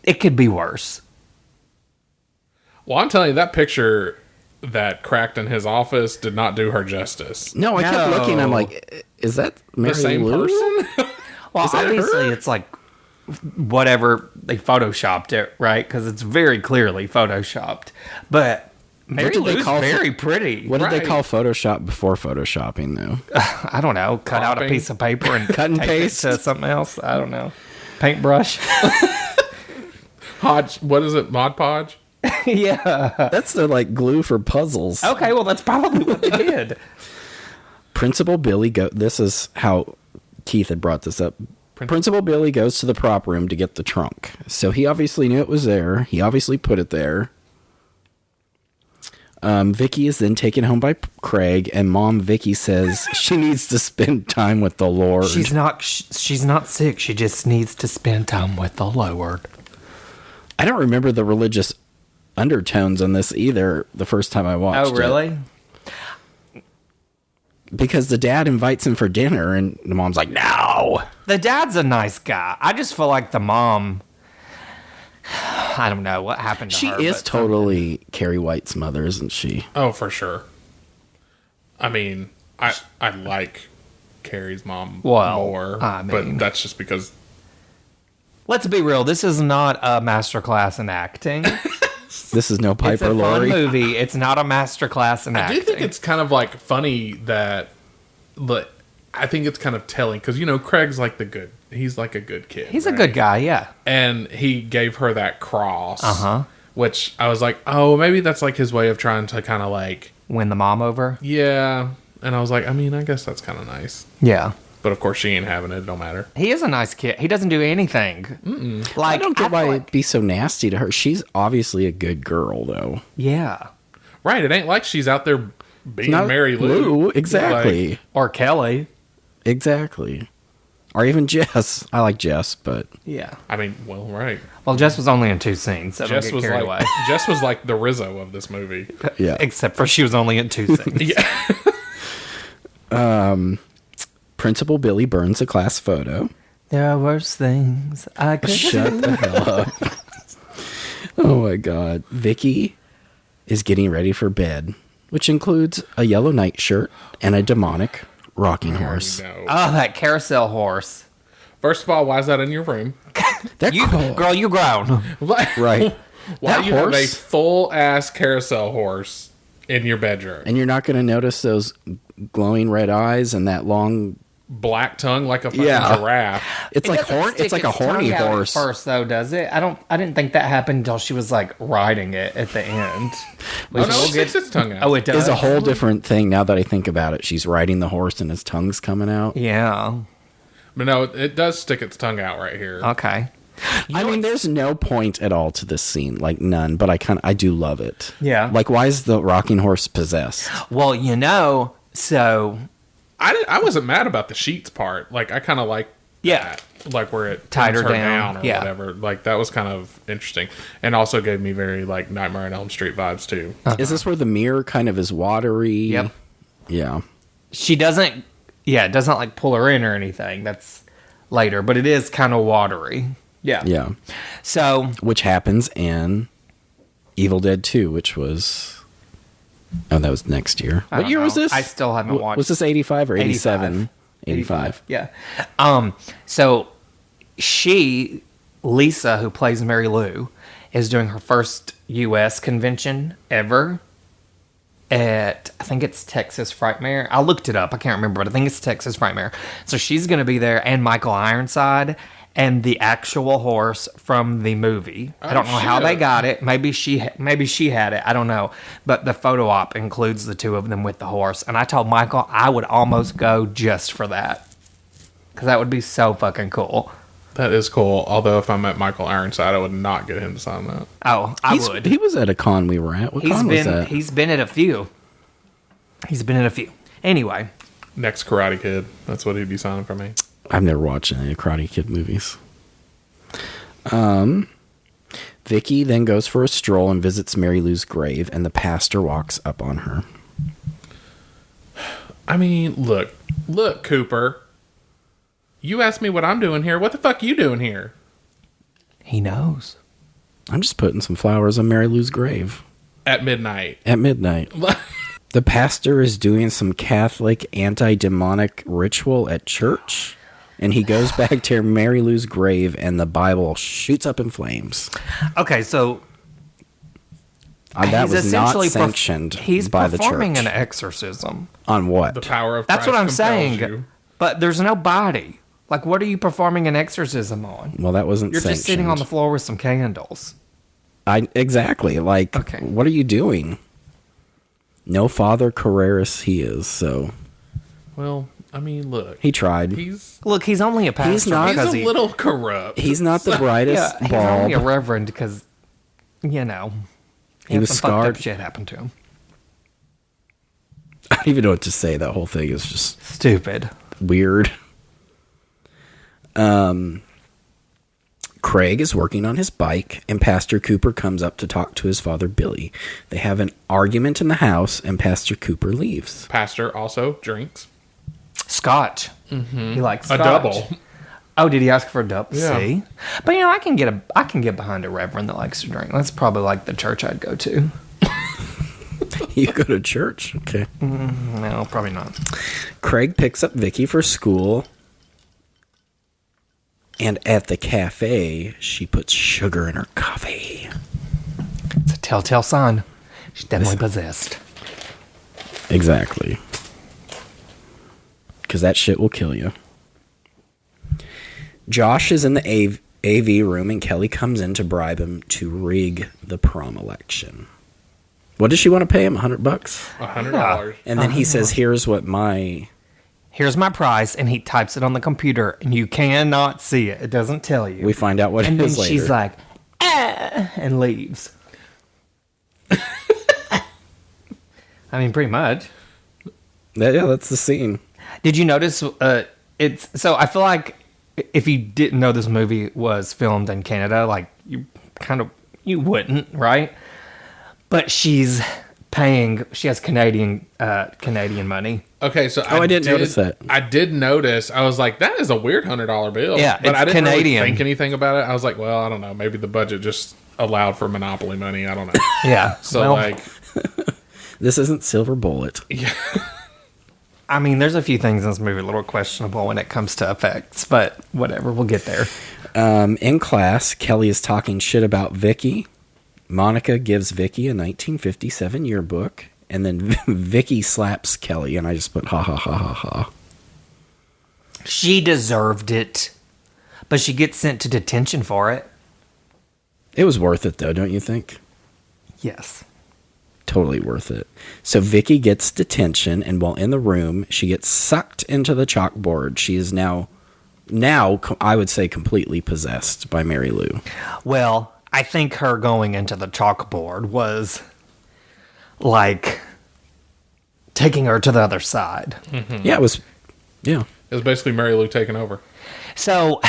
it could be worse. Well, I'm telling you, that picture that cracked in his office did not do her justice. No, I kept looking. I'm No. like, is that Mary The same Lou? person? Well, that obviously, her? it's like whatever they photoshopped it, right? Because it's very clearly photoshopped. But Mary did they Lou's call very pretty. What did they Right. call Photoshop before Photoshopping, though? I don't know. Cut out a Cropping. piece of paper and Cut and tape paste? it to something else. I don't know. Paintbrush. Hodge, what is it? Mod Podge? Yeah. That's the like glue for puzzles. Okay. Well, that's probably what they did. Principal Billy This is how Keith had brought this up. Principal Billy goes to the prop room to get the trunk. So he obviously knew it was there. He obviously put it there. Vicky is then taken home by Craig, and Mom Vicky says she needs to spend time with the Lord. She's not sick. She just needs to spend time with the Lord. I don't remember the religious undertones on this either the first time I watched it. Oh, really? Because the dad invites him for dinner, and the mom's like, no. The dad's a nice guy. I just feel like the mom. I don't know what happened to She her. is but totally Carrie White's mother, isn't she? Oh, for sure. I mean, I like Carrie's mom Well, more, I mean- but that's just because. Let's be real. This is not a masterclass in acting. This is no It's Piper a fun Laurie. movie. It's not a masterclass in I acting. do think it's kind of like funny that, but I think it's kind of telling because Craig's like the good. He's like a good kid. He's a right? good guy. Yeah. And he gave her that cross. Uh-huh. Which I was like, oh, maybe that's like his way of trying to kind of like, Win the mom over. yeah. And I was like, I mean, I guess that's kind of nice. Yeah. But of course, she ain't having it. It don't matter. He is a nice kid. He doesn't do anything. I Like don't get why feel it'd be so nasty to her. She's obviously a good girl, though. Yeah. Right. It ain't like she's out there being Not Mary Lou. exactly. Like, Or Kelly. Exactly. Or even Jess. I like Jess, but Yeah. I mean, well, right. Well, Jess was only in 2 scenes, so Jess don't was get carried like away. Jess was like the Rizzo of this movie. yeah. Except for she was only in 2 scenes. Yeah. Principal Billy burns a class photo. There are worse things I could Shut the hell up. Oh my god. Vicky is getting ready for bed, which includes a yellow nightshirt and a demonic rocking horse. No. Oh, that carousel horse. First of all, why is that in your room? That Girl, you grown. Why right. That do you have a horse? full ass carousel horse in your bedroom? And you're not going to notice those glowing red eyes and that long. Black tongue like a fucking Yeah. giraffe. It's It like doesn't horn. stick It's like a its horny tongue out at horse. first, though, does it? I didn't think that happened until she was like riding it at the end. Oh, no, it sticks its tongue out. Oh, it does. Is a whole different thing now that I think about it. She's riding the horse and his tongue's coming out. Yeah. But no, it does stick its tongue out right here. Okay. I mean, there's no point at all to this scene, like none. But I do love it. Yeah. Like, why is the rocking horse possessed? Well, so I wasn't mad about the sheets part. Like, I kind of like Yeah. that. Like, where it Tied pins her down. or Yeah. whatever. Like, that was kind of interesting. And also gave me very, like, Nightmare on Elm Street vibes, too. Is this where the mirror kind of is watery? Yep. Yeah. she doesn't. Yeah, it doesn't like pull her in or anything. That's later, but it is kind of watery. Yeah. Yeah. So Which happens in Evil Dead 2, which was. Oh, that was next year. I What don't year was know. this? I still haven't watched. Was this 85 or 87? 85. Yeah. So Lisa, who plays Mary Lou, is doing her first U.S. convention ever at, I think it's Texas Frightmare. I looked it up. I can't remember, but I think it's Texas Frightmare. So she's going to be there, and Michael Ironside, and the actual horse from the movie. I don't know how they got it. Maybe she had it. I don't know. But the photo op includes the two of them with the horse. And I told Michael I would almost go just for that. Because that would be so fucking cool. That is cool. Although if I met Michael Ironside, I would not get him to sign that. Oh, I would. He was at a con we were at. What con was that? He's been at a few. Anyway. Next Karate Kid. That's what he'd be signing for me. I've never watched any Karate Kid movies. Vicky then goes for a stroll and visits Mary Lou's grave, and the pastor walks up on her. I mean, look, Cooper. You asked me what I'm doing here. What the fuck are you doing here? He knows. I'm just putting some flowers on Mary Lou's grave. At midnight. The pastor is doing some Catholic anti-demonic ritual at church, and he goes back to Mary Lou's grave, and the Bible shoots up in flames. Okay, so that was not sanctioned by the church. He's performing an exorcism. On what? The power of That's Christ what I'm compels saying. you. But there's no body. Like, what are you performing an exorcism on? Well, that wasn't You're sanctioned. just sitting on the floor with some candles. Exactly. Like, Okay. What are you doing? No Father Carreras he is, so... Well, I mean, look. He tried. He's only a pastor. He's not- because a little corrupt. He's not the brightest he's only a bulb. reverend because, you know, He was some fucked scarred. up shit happened to him. I don't even know what to say. That whole thing is just Stupid. weird. Craig is working on his bike, and Pastor Cooper comes up to talk to his father, Billy. They have an argument in the house, and Pastor Cooper leaves. Pastor also drinks. Scotch. Mm-hmm. He likes Scotch. A double. Oh, did he ask for a double? Yeah. See? But, you know, I can get behind a reverend that likes to drink. That's probably like the church I'd go to. You go to church? Okay. No, probably not. Craig picks up Vicky for school, and at the cafe, she puts sugar in her coffee. It's a telltale sign. She's definitely possessed. Exactly. Because that shit will kill you. Josh is in the AV room, and Kelly comes in to bribe him to rig the prom election. What does she want to pay him? $100? $100. And then he says, here's my price, and he types it on the computer, and you cannot see it. It doesn't tell you. We find out what it and is then later. she's like, and leaves. I mean, pretty much. Yeah, that's the scene. Did you notice? So I feel like if you didn't know this movie was filmed in Canada, like you wouldn't, right? But she's paying. She has Canadian money. Okay, so I didn't notice that. I did notice. I was like, that is a weird $100 bill. Yeah, but it's I didn't Canadian. really think anything about it. I was like, well, I don't know. Maybe the budget just allowed for Monopoly money. I don't know. Yeah. So like, this isn't Silver Bullet. yeah. I mean, there's a few things in this movie a little questionable when it comes to effects, but whatever, we'll get there. In class, Kelly is talking shit about Vicky. Monica gives Vicky a 1957 yearbook, and then Vicky slaps Kelly, and I just put ha ha ha ha ha. She deserved it, but she gets sent to detention for it. It was worth it, though, don't you think? Yes. Totally worth it. So Vicky gets detention, and while in the room, she gets sucked into the chalkboard. She is now I would say completely possessed by Mary Lou. Well, I think her going into the chalkboard was like taking her to the other side. Mm-hmm. Yeah, it was. Yeah, it was basically Mary Lou taking over. So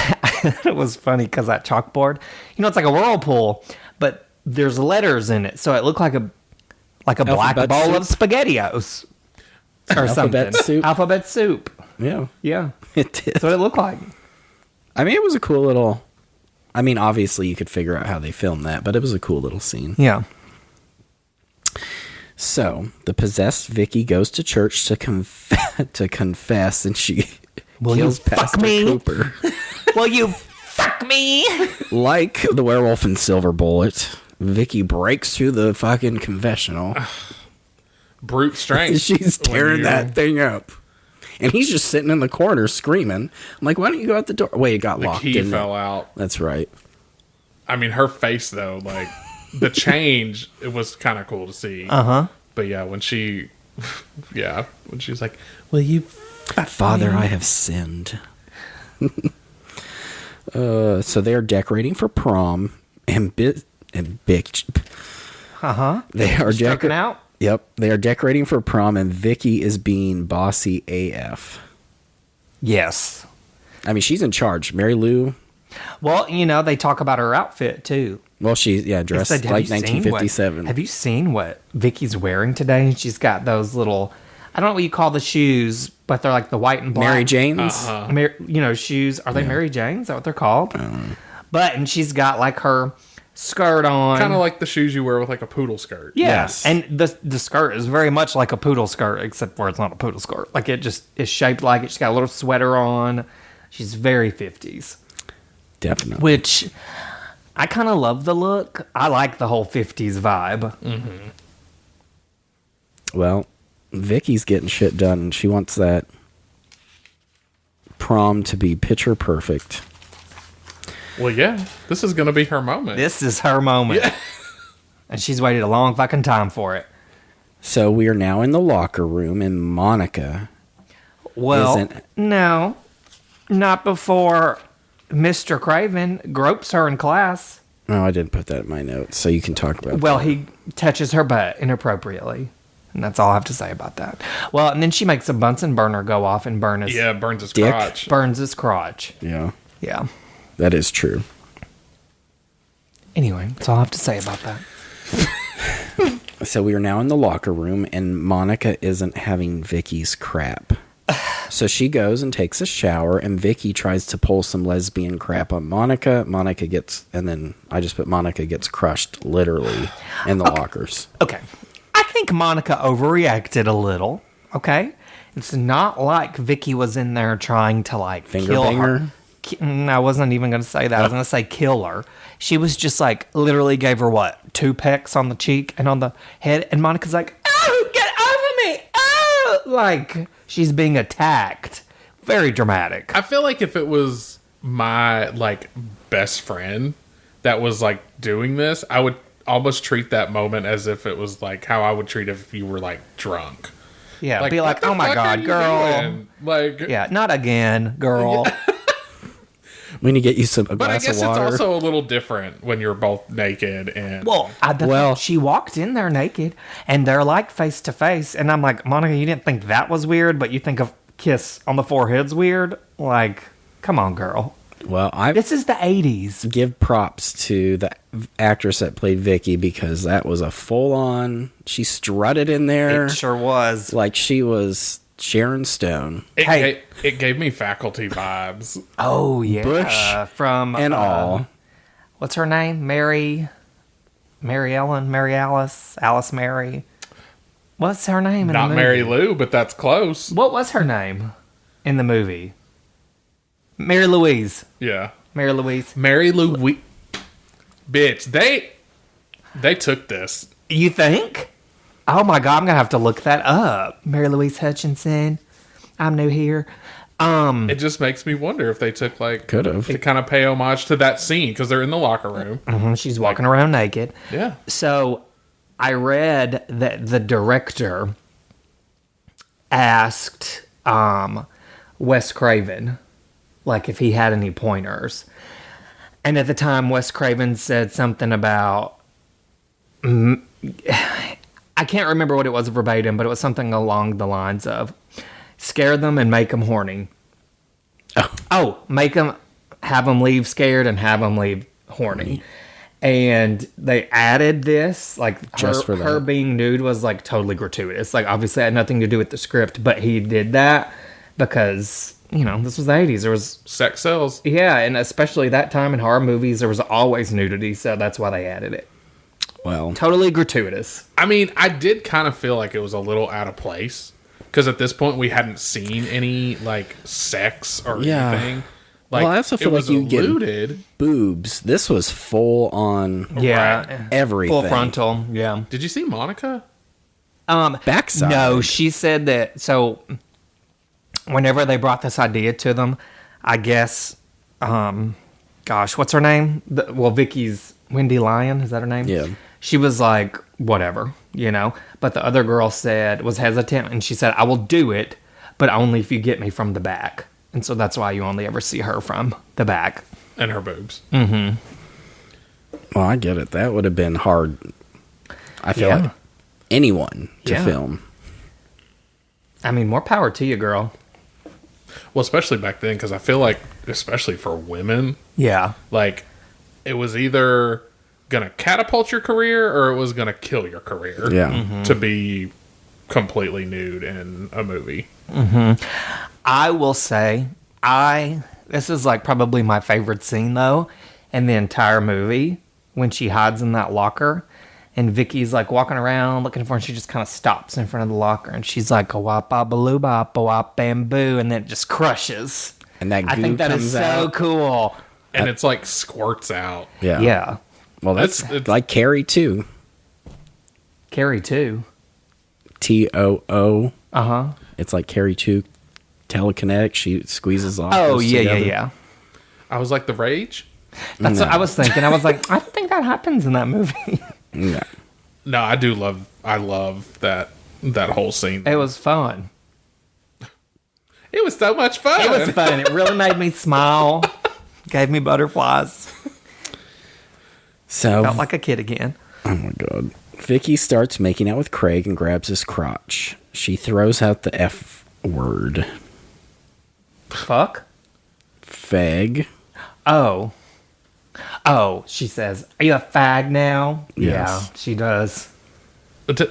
it was funny because that chalkboard, you know, it's like a whirlpool, but there's letters in it, so it looked like a black bowl of SpaghettiOs or something. Soup. Alphabet soup. Yeah. Yeah. It did. That's what it looked like. I mean, it was a cool little... I mean, obviously you could figure out how they filmed that, but it was a cool little scene. Yeah. So, the possessed Vicky goes to church to confess, and she kills Pastor Cooper. Will you Fuck me. Like the werewolf in Silver Bullet, Vicky breaks through the fucking confessional. Brute strength. She's tearing that thing up. And he's just sitting in the corner screaming. I'm like, why don't you go out the door? Wait, it got locked. The key fell out. That's right. I mean, her face, though, like, the change, it was kind of cool to see. Uh-huh. But yeah, when she's like, will you... Father, I have sinned. So they're decorating for prom. And bitch. Uh-huh. They are decorating out? Yep, they are decorating for prom, and Vicky is being bossy AF. Yes. I mean, she's in charge. Mary Lou. Well, they talk about her outfit, too. Well, she's, dressed like 1957. Have you seen what Vicky's wearing today? She's got those little, I don't know what you call the shoes, but they're like the white and black. Mary Jane's? Shoes. Are they Mary Jane's? Is that what they're called? And she's got like her skirt on. Kind of like the shoes you wear with like a poodle skirt. Yeah. Yes. And the skirt is very much like a poodle skirt, except for it's not a poodle skirt. Like it just is shaped like it. She's got a little sweater on. She's very 50s. Definitely. Which I kind of love the look. I like the whole 50s vibe. Mm-hmm. Well, Vicky's getting shit done, and she wants that prom to be picture perfect. Well, yeah, this is going to be her moment. This is her moment. Yeah. And she's waited a long fucking time for it. So we are now in the locker room, and Monica no, not before Mr. Craven gropes her in class. No, I didn't put that in my notes, so you can talk about that. Well, he touches her butt inappropriately. And that's all I have to say about that. Well, and then she makes a Bunsen burner go off and burn his... Yeah, burns his dick. crotch. Burns his crotch. Yeah. Yeah. That is true. Anyway, that's all I have to say about that. So we are now in the locker room, and Monica isn't having Vicky's crap. So she goes and takes a shower, and Vicky tries to pull some lesbian crap on Monica. Monica gets crushed, literally, in the lockers. Okay. I think Monica overreacted a little, okay? It's not like Vicky was in there trying to, like, Finger kill banger? her. I wasn't even going to say that. I was going to say kill her. She was just, like, literally gave her, 2 pecks on the cheek and on the head, and Monica's like, oh, get over me! Oh! Like, she's being attacked. Very dramatic. I feel like if it was my, best friend that was, doing this, I would almost treat that moment as if it was, how I would treat if you were, drunk. Yeah, be like, oh my God, girl. Yeah, not again, girl. We need to get you a glass of water. But I guess it's also a little different when you're both naked and... Well, she walked in there naked, and they're, face to face, and I'm like, Monica, you didn't think that was weird, but you think a kiss on the forehead's weird? Come on, girl. Well, this is the 80s. Give props to the actress that played Vicky, because that was a full-on... She strutted in there. It sure was. Like she was Sharon Stone. It gave me Faculty vibes. Oh, yeah. Bush from... and all. What's her name? Mary Alice Mary. What's her name in the movie? Not Mary Lou, but that's close. What was her name in the movie? Mary Louise. Yeah. Mary Louise. Mary Louise. Bitch, they took this. You think? Oh my God, I'm going to have to look that up. Mary Louise Hutchinson. I'm new here. It just makes me wonder if they took, could have. to kind of pay homage to that scene, because they're in the locker room. Mm-hmm, she's walking around naked. Yeah. So I read that the director asked Wes Craven, if he had any pointers. And at the time, Wes Craven said something about... I can't remember what it was verbatim, but it was something along the lines of... Scare them and make them horny. Have them leave scared and have them leave horny. And they added this, just for that. Her being nude was totally gratuitous. Obviously it had nothing to do with the script, but he did that because, this was the 80s. There was sex sells. Yeah, and especially that time in horror movies, there was always nudity, so that's why they added it. Well, totally gratuitous. I mean, I did kind of feel like it was a little out of place. Because at this point, we hadn't seen any, sex or anything. Like, Well, I also feel it was like you get alluded. boobs. This was full on Yeah. everything. Full frontal. Yeah. Did you see Monica? Backside. No, she said that. So, whenever they brought this idea to them, I guess, gosh, what's her name? Vicky's Wendy Lyon. Is that her name? Yeah. She was like, whatever, But the other girl was hesitant, and she said, I will do it, but only if you get me from the back. And so that's why you only ever see her from the back. And her boobs. Mm-hmm. Well, I get it. That would have been hard. I feel like anyone to film. I mean, more power to you, girl. Well, especially back then, because I feel like, especially for women, Yeah. like, it was either going to catapult your career or it was going to kill your career. Yeah. To be completely nude in a movie. Mm-hmm. I will say, this is like probably my favorite scene, though, in the entire movie, when she hides in that locker. And Vicky's like walking around looking for her, and she just kind of stops in front of the locker, and she's like, "Wap-a-baloo-bop-a-wap bamboo," and then it just crushes. And that goo I think that is comes so out. cool. And it's like squirts out. Yeah. Yeah. Well, that's It's like Carrie too. Carrie too. TOO. Uh-huh. It's like Carrie 2 telekinetic. She squeezes off. Oh, those yeah, together. yeah. I was like, The Rage? That's what I was thinking. I was like, I don't think that happens in that movie. No. No, I love that whole scene. It was fun. It was so much fun. It was fun. It really made me smile. Gave me butterflies. So Felt like a kid again. oh my god. Vicky starts making out with Craig and grabs his crotch. She throws out the F word. Fuck? Fag. Oh, she says, "Are you a fag now?" Yes. Yeah, she does. But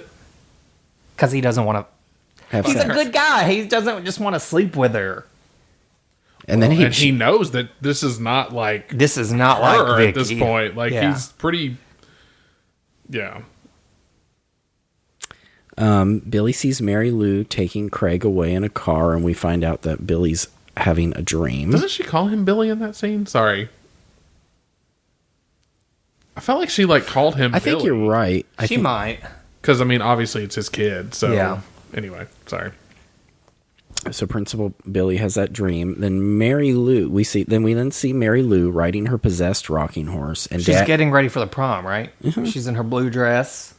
Because he doesn't want to. Have He's sex. a good guy. He doesn't just want to sleep with her. And then and he knows that this is not like This is not her like Vicky. at this point. Like, Yeah. he's pretty... Yeah. Billy sees Mary Lou taking Craig away in a car, and we find out that Billy's having a dream. Doesn't she call him Billy in that scene? Sorry. I felt like she called him I Billy. think you're right. She might. Because, I mean, obviously it's his kid. So, Yeah. Anyway, sorry. So Principal Billy has that dream. Then Mary Lou, we see Mary Lou riding her possessed rocking horse, and She's getting ready for the prom, right? Mm-hmm. She's in her blue dress.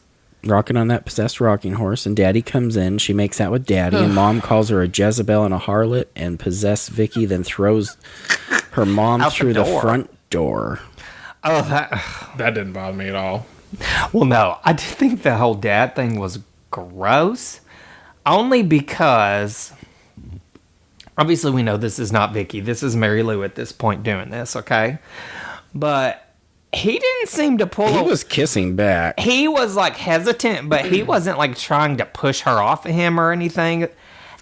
rocking on that possessed rocking horse. And Daddy comes in. She makes out with Daddy, and Mom calls her a Jezebel and a harlot. And possessed Vicky then throws her mom Out the through the door. front door. Oh, That didn't bother me at all. well, no. I did think the whole dad thing was gross. Only because, obviously, we know this is not Vicky. This is Mary Lou at this point doing this, okay? But he didn't seem to pull. He was kissing back. He was hesitant, but he wasn't trying to push her off of him or anything.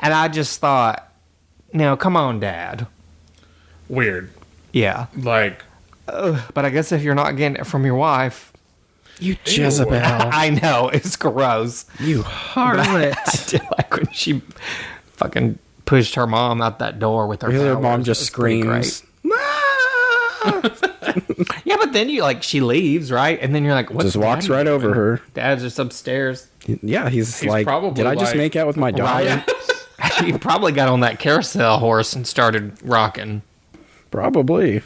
And I just thought, no, come on, Dad. Weird. Yeah. But I guess if you're not getting it from your wife, You Jezebel. I know it's gross. You harlot. I did like when she fucking pushed her mom out that door with her. Her powers. mom It just was pretty screams. great. Yeah, but then you she leaves, right? And then you're like, what? Just walks right over her. Dad's just upstairs. Yeah, he's like, probably did I just like- make out with my daughter? Right. He probably got on that carousel horse and started rocking. Probably.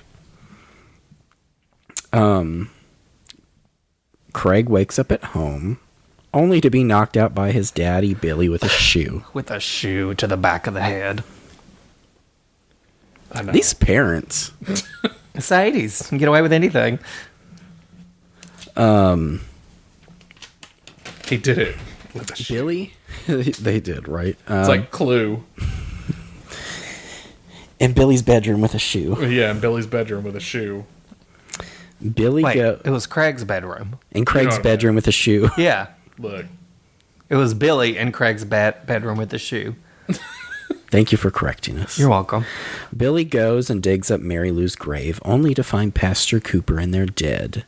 Craig wakes up at home, only to be knocked out by his daddy, Billy, with a shoe. With a shoe to the back of the head. I know. These parents. It's the 80s. You can get away with anything. He did it with a shoe. Billy? They did, right? It's like Clue. in Billy's bedroom with a shoe. Yeah, in Billy's bedroom with a shoe. Billy Wait, go it was Craig's bedroom. in Craig's You know what I bedroom with a shoe. Yeah. Look. It was Billy in Craig's bedroom with the shoe. Thank you for correcting us. You're welcome. Billy goes and digs up Mary Lou's grave, only to find Pastor Cooper and they're dead.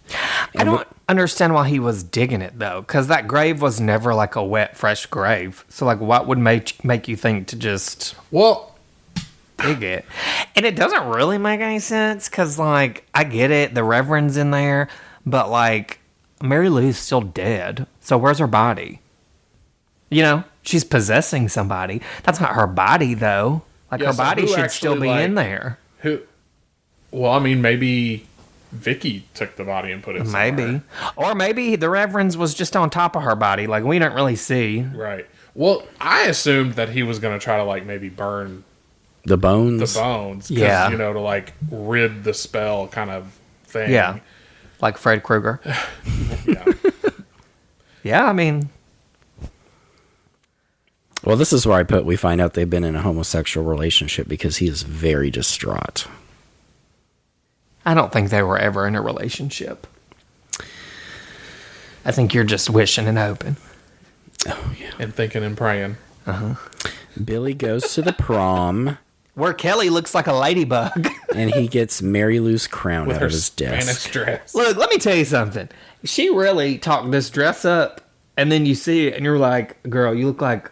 I don't understand why he was digging it, though, because that grave was never a wet, fresh grave. So, what would make you think to just... Well, dig it. And it doesn't really make any sense because, like, I get it. The Reverend's in there. But, like, Mary Lou's still dead. So where's her body? You know, she's possessing somebody. That's not her body, though. Like, her body should still be in there. Who? Well, I mean, maybe Vicky took the body and put it somewhere. Maybe. Or maybe the Reverend's was just on top of her body. Like, we don't really see. Right. Well, I assumed that he was going to try to, like, maybe burn the bones. The bones. Yeah. You know, to, like, rid the spell kind of thing. Yeah. Like Fred Krueger. Yeah. Yeah, I mean... Well, this is where I put, we find out they've been in a homosexual relationship because he is very distraught. I don't think they were ever in a relationship. I think you're just wishing and hoping. Oh, yeah. And thinking and praying. Uh-huh. Billy goes to the prom. Where Kelly looks like a ladybug. And he gets Mary Lou's crown with out her of his desk. Spanish dress. Look, let me tell you something. She really talked this dress up, and then you see it, and you're like, girl, you look like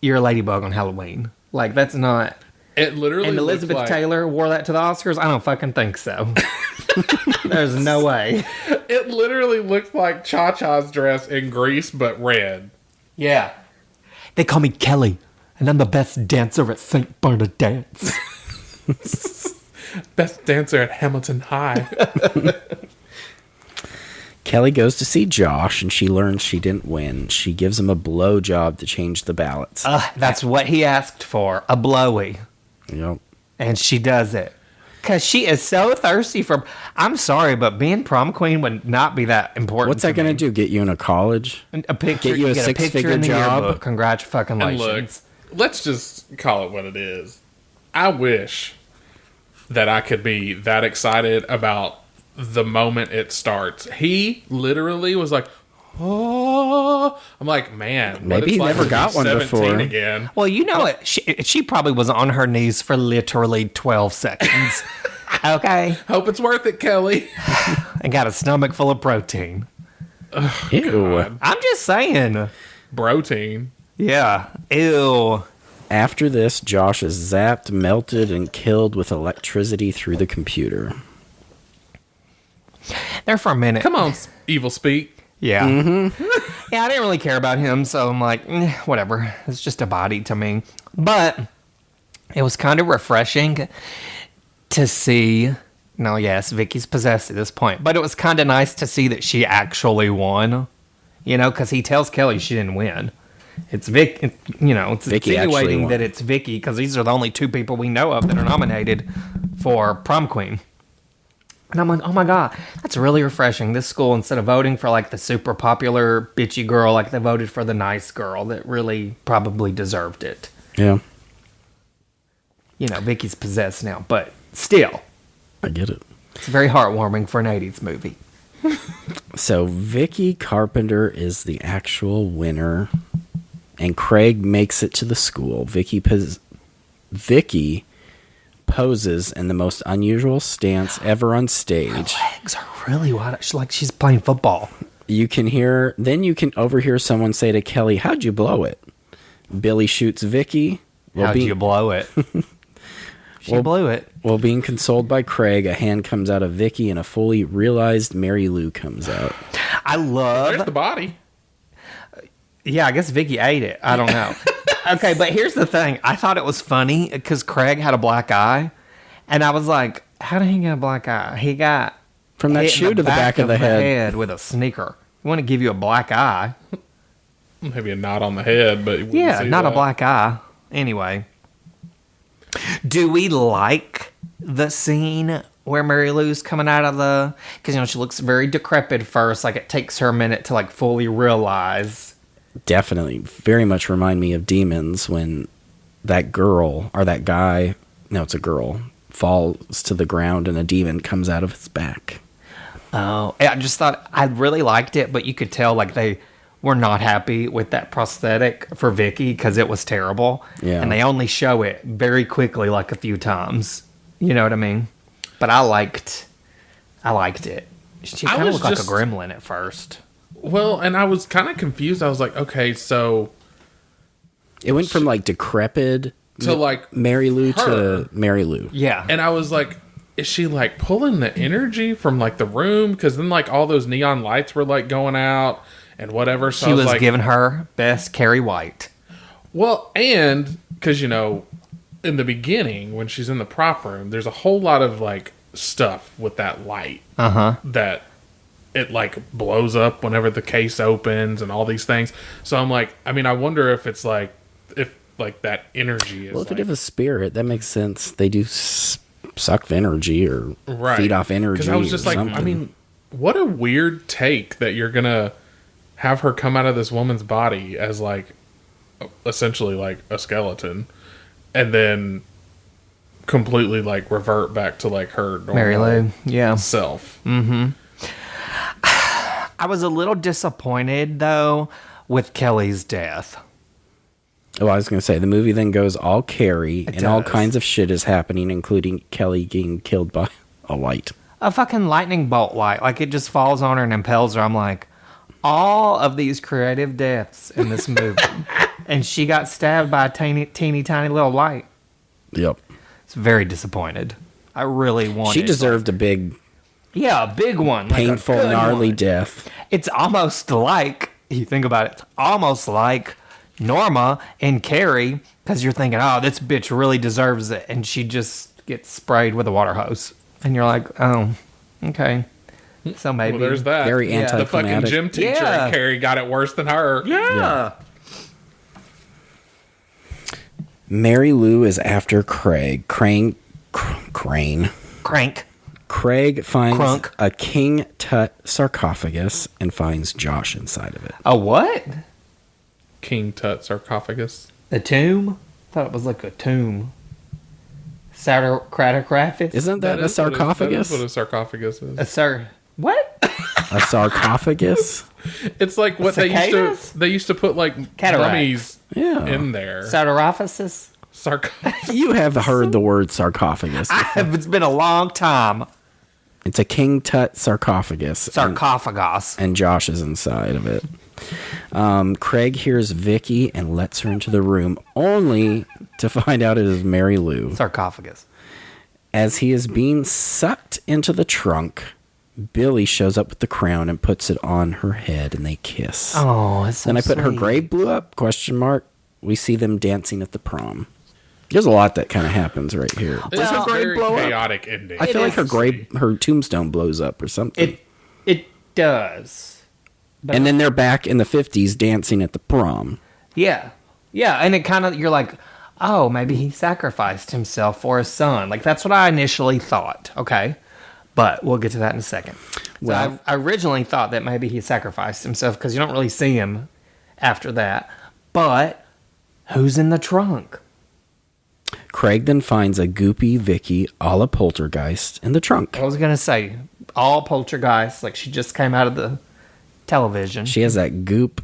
you're a ladybug on Halloween. Like, that's not... It literally And Elizabeth Taylor wore that to the Oscars? I don't fucking think so. There's no way. It literally looked like Cha-Cha's dress in Grease, but red. Yeah. They call me Kelly, and I'm the best dancer at St. Bernadette's. Best dancer at Hamilton High. Kelly goes to see Josh, and she learns she didn't win. She gives him a blowjob to change the ballots. That's what he asked for, a blowy. Yep. And she does it. Because she is so thirsty for... I'm sorry, but being prom queen would not be that important. What's that going to do? Get you into college? A picture. Get you a get six-figure in the job? yearbook. Congratulations. And look, let's just call it what it is. I wish that I could be that excited about the moment it starts. He literally was like, oh. I'm like, man. Maybe he never got one before. Again. Well, you know it. She probably was on her knees for literally 12 seconds. Okay? Hope it's worth it, Kelly. And got a stomach full of protein. Ew. I'm just saying. Protein. Yeah. Ew. After this, Josh is zapped, melted, and killed with electricity through the computer. There for a minute. Come on, evil speak. Yeah. Mm-hmm. Yeah, I didn't really care about him, so I'm like, whatever. It's just a body to me. But it was kind of refreshing to see... No, yes, Vicky's possessed at this point. But it was kind of nice to see that she actually won. You know, because he tells Kelly she didn't win. It's Vic, you know, it's Vicky insinuating that it's Vicky because these are the only two people we know of that are nominated for prom queen. And I'm like, oh my God, that's really refreshing. This school, instead of voting for like the super popular bitchy girl, like they voted for the nice girl that really probably deserved it. Yeah. You know, Vicky's possessed now, but still. I get it. It's very heartwarming for an 80s movie. So Vicky Carpenter is the actual winner, and Craig makes it to the school. Vicky poses in the most unusual stance ever on stage. Her legs are really wide. She's like she's playing football. You can overhear someone say to Kelly, "How'd you blow it?" Billy shoots Vicky. How'd you blow it? She blew it. While being consoled by Craig, a hand comes out of Vicky and a fully realized Mary Lou comes out. I love... There's the body. Yeah, I guess Vicky ate it. I don't know. Okay, but here's the thing. I thought it was funny because Craig had a black eye. And I was like, how did he get a black eye? He got... From that shoe to the back of the head. With a sneaker. You want to give you a black eye. Maybe a knot on the head, but... Yeah, not a black eye. Anyway... Do we like the scene where Mary Lou's coming out of the... Because, you know, she looks very decrepit first. Like, it takes her a minute to, like, fully realize. Definitely. Very much remind me of Demons when that girl, or that guy... No, it's a girl. Falls to the ground and a demon comes out of his back. Oh, I just thought... I really liked it, but you could tell, like, they... were not happy with that prosthetic for Vicky because it was terrible. Yeah. And they only show it very quickly, like a few times. You know what I mean? But I liked it. She kind of looked like a gremlin at first. Well, and I was kind of confused. I was like, okay, so... It went from, like, decrepit to like Mary Lou her. to Mary Lou. Yeah. And I was like, is she like pulling the energy from like the room? Because then like all those neon lights were like going out and whatever. So She I was like, giving her best Carrie White. well, and because, you know, in the beginning when she's in the prop room, there's a whole lot of like stuff with that light that it like blows up whenever the case opens and all these things. So I'm like, I mean, I wonder if it's like, if like that energy is Well, if like, it is a spirit, that makes sense. They do suck energy or feed off energy. Because I was just like, something. I mean, what a weird take that you're gonna have her come out of this woman's body as like essentially like a skeleton, and then completely like revert back to like her normal Mary Lou. Yeah. self. I was a little disappointed, though, with Kelly's death. Oh, I was going to say, the movie then goes all Carrie, and all does. kinds of shit is happening, including Kelly getting killed by a light. A fucking lightning bolt light. Like, it just falls on her and impels her. I'm like, all of these creative deaths in this movie. And she got stabbed by a teeny tiny little light. Yep. It's very disappointed. I really wanted... She deserved a big, Yeah, a big one. Like a painful, good gnarly one. death. It's almost like, you think about it, it's almost like Norma and Carrie, because you're thinking, oh, this bitch really deserves it. And she just gets sprayed with a water hose. And you're like, oh, okay. So maybe. Well, there's that. Very Yeah. The fucking anticlimactic. gym teacher Yeah. and Carrie got it worse than her. Yeah. Mary Lou is after Craig. Crane. Crank. Craig finds Crunk. a King Tut sarcophagus and finds Josh inside of it. A what? King Tut sarcophagus. A tomb? I thought it was like a tomb. Sauerkraut. Isn't that a is what sarcophagus? that is what a sarcophagus is. A sir. What? A sarcophagus? It's like what Cicadas? they used to put like Cataracts. mummies Yeah. in there. Saurophagus? Sarcophagus. You have heard the word sarcophagus. It's been a long time. It's a King Tut sarcophagus. Sarcophagus. And Josh is inside of it. Craig hears Vicky and lets her into the room, only to find out it is Mary Lou. Sarcophagus. As he is being sucked into the trunk, Billy shows up with the crown and puts it on her head, and they kiss. Oh, it's so Then I put her sweet. grave blew up? ? We see them dancing at the prom. There's a lot that kind of happens right here. It's Does her a grave very blow up? chaotic ending. I feel like is. her tombstone blows up or something. It does. But and then they're back in the 50s dancing at the prom. yeah. Yeah, and it kind of, you're like, oh, maybe he sacrificed himself for his son. Like, that's what I initially thought, okay? But we'll get to that in a second. Well- So I originally thought that maybe he sacrificed himself because you don't really see him after that. But who's in the trunk? Craig then finds a goopy Vicky a la Poltergeist in the trunk. I was going to say, all poltergeists, like she just came out of the television. She has that goop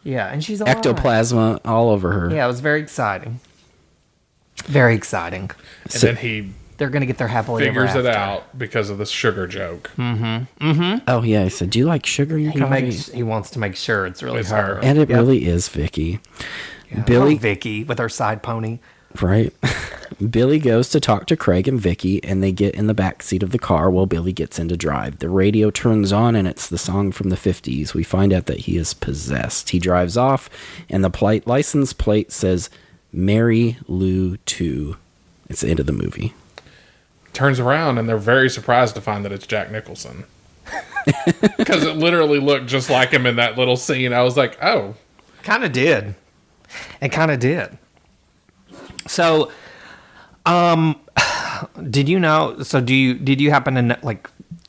Yeah, and she's alive. ectoplasma all over her. Yeah, it was very exciting. Very exciting. And then he They're going to get their happily ever figures it after. out because of the sugar joke. Oh, yeah. I said, do you like sugar in your coffee? He wants to make sure it's really It's her. her. And it really is Vicky. Yeah. Billy, Oh, Vicky with her side pony. right? Billy goes to talk to Craig and Vicky, and they get in the back seat of the car while Billy gets in to drive. The radio turns on, and it's the song from the 50s. We find out that he is possessed. He drives off, and the license plate says Mary Lou 2. It's the end of the movie. Turns around and they're very surprised to find that it's Jack Nicholson. Because it literally looked just like him in that little scene. I was like, oh. Kind of did. It kind of did. So, did you know? So, did you happen to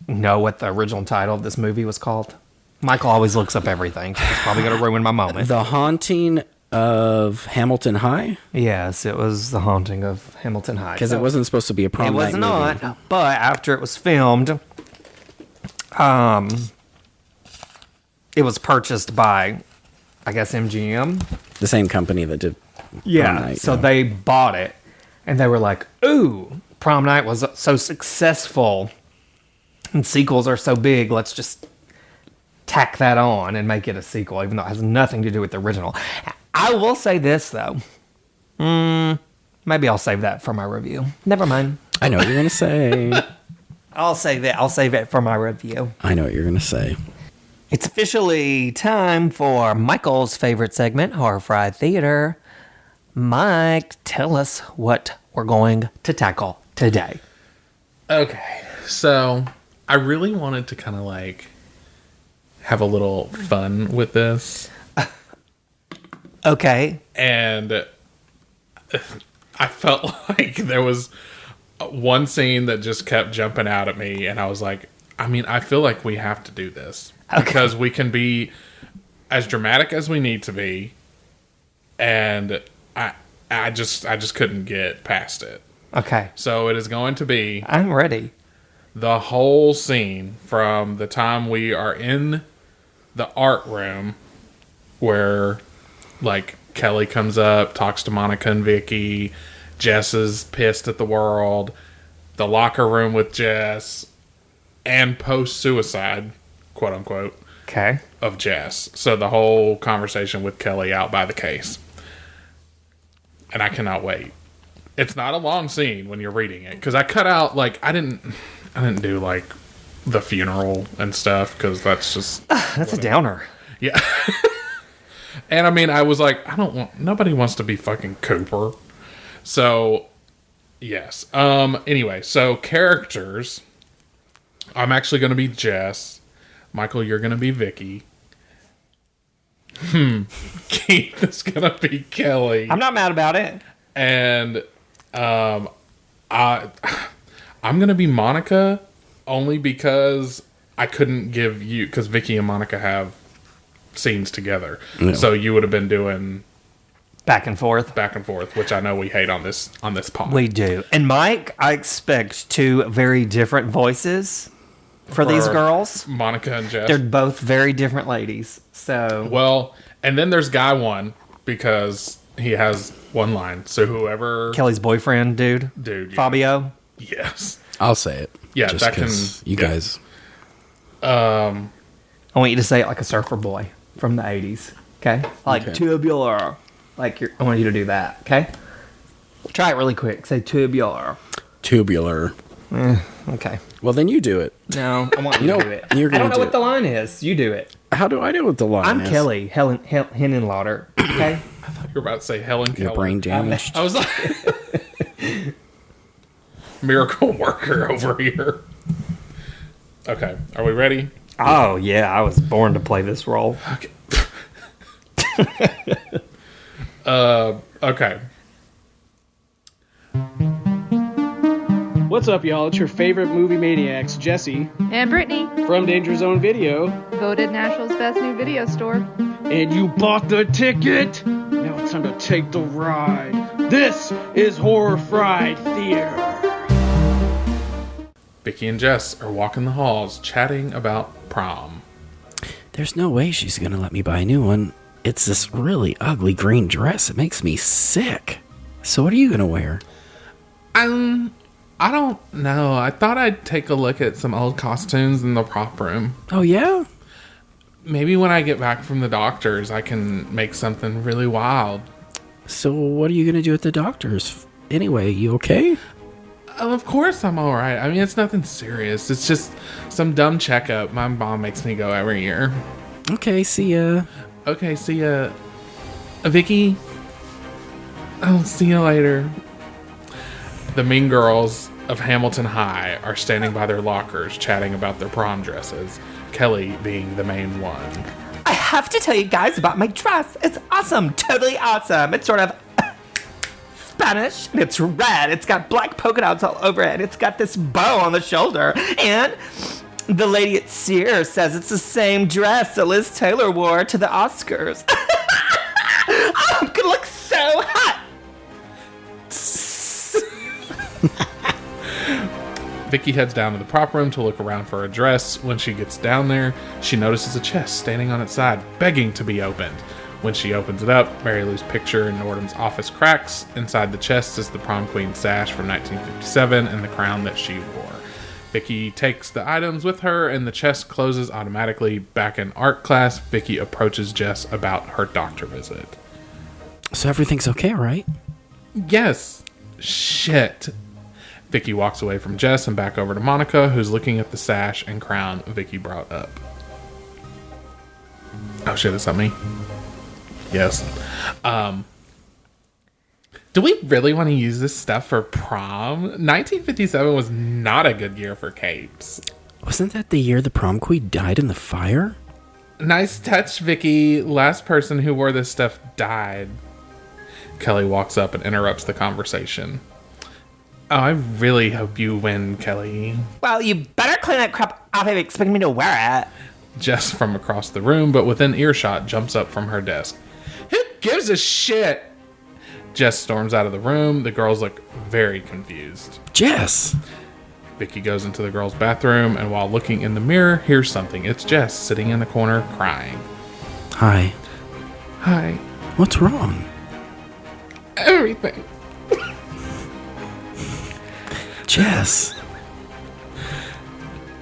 know what the original title of this movie was called? Michael always looks up everything. So it's probably going to ruin my moment. The Haunting of Hamilton High? Yes, it was The Haunting of Hamilton High. Because it wasn't supposed to be a prom It night was movie. not. But after it was filmed, it was purchased by, I guess, MGM. The same company that did Prom Night, so yeah. they bought it, and they were like, "Ooh, Prom Night was so successful, and sequels are so big. Let's just tack that on and make it a sequel, even though it has nothing to do with the original." I will say this though, Maybe I'll save that for my review. Never mind. I know what you're going to say. I'll save it for my review. I know what you're going to say. It's officially time for Michael's favorite segment, Horror Fried Theater. Mike, tell us what we're going to tackle today. Okay, so I really wanted to kind of like have a little fun with this. Okay. And I felt like there was one scene that just kept jumping out at me, and I was like, I mean, I feel like we have to do this. Okay. Because we can be as dramatic as we need to be, and I just couldn't get past it. Okay. So it is going to be... I'm ready. The whole scene from the time we are in the art room where, like, Kelly comes up, talks to Monica and Vicky, Jess is pissed at the world, the locker room with Jess, and post-suicide, quote-unquote, okay, of Jess. So the whole conversation with Kelly out by the case. And I cannot wait. It's not a long scene when you're reading it, because I cut out, like, I didn't do, like, the funeral and stuff, because that's just... that's a downer. Yeah. And, I mean, I was like, nobody wants to be fucking Cooper. So, yes. Anyway, so characters. I'm actually going to be Jess. Michael, you're going to be Vicky. Keith is going to be Kelly. I'm not mad about it. And I'm going to be Monica only because I couldn't give you... Because Vicky and Monica have scenes together. No. So you would have been doing... Back and forth, which I know we hate on this pod. We do. And Mike, I expect two very different voices for these girls. Monica and Jess. They're both very different ladies. So well, and then there's guy one because he has one line. So whoever Kelly's boyfriend, dude, yeah. Fabio. Yes, I'll say it. Yeah, just that can. You guys. I want you to say it like a surfer boy from the 80s. Okay, like tubular. Like I want you to do that, okay? Try it really quick. Say tubular. Tubular. Okay. Well, then you do it. No, I want you to do it. You're I don't know what the line is. You do it. How do I know what the line is? I'm Kelly, Helen Lauder. Okay? I thought you were about to say Helen Keller. Your brain damaged. I was like... Miracle worker over here. Okay, are we ready? Oh, yeah, I was born to play this role. Okay. Okay. What's up, y'all? It's your favorite movie maniacs, Jesse. And Brittany. From Danger Zone Video. Voted Nashville's best new video store. And you bought the ticket? Now it's time to take the ride. This is Horror Fried Theater. Vicky and Jess are walking the halls, chatting about prom. There's no way she's going to let me buy a new one. It's this really ugly green dress. It makes me sick. So what are you going to wear? I don't know. I thought I'd take a look at some old costumes in the prop room. Oh, yeah? Maybe when I get back from the doctor's, I can make something really wild. So what are you going to do at the doctor's? Anyway, you okay? Of course I'm all right. I mean, it's nothing serious. It's just some dumb checkup my mom makes me go every year. Okay, see ya. Okay, see ya. Vicky, I'll see you later. The mean girls of Hamilton High are standing by their lockers chatting about their prom dresses, Kelly being the main one. I have to tell you guys about my dress. It's awesome. Totally awesome. It's sort of Spanish, and it's red. It's got black polka dots all over it. It's got this bow on the shoulder, and the lady at Sears says it's the same dress that Liz Taylor wore to the Oscars. I'm gonna look so hot. Vicky heads down to the prop room to look around for a dress. When she gets down there, she notices a chest standing on its side, begging to be opened. When she opens it up, Mary Lou's picture in Nordham's office cracks. Inside the chest is the prom queen sash from 1957 and the crown that she wore. Vicky takes the items with her, and the chest closes automatically. Back in art class, Vicky approaches Jess about her doctor visit. So everything's okay, right? Yes. Shit. Vicky walks away from Jess and back over to Monica, who's looking at the sash and crown Vicky brought up. Oh shit, is that me? Yes. Do we really want to use this stuff for prom? 1957 was not a good year for capes. Wasn't that the year the prom queen died in the fire? Nice touch, Vicky. Last person who wore this stuff died. Kelly walks up and interrupts the conversation. Oh, I really hope you win, Kelly. Well, you better clean that crap off if you expect me to wear it. Jess from across the room, but within earshot, jumps up from her desk. Who gives a shit? Jess storms out of the room. The girls look very confused. Jess! Vicky goes into the girls' bathroom, and while looking in the mirror, hears something. It's Jess sitting in the corner crying. Hi. Hi. What's wrong? Everything. Jess.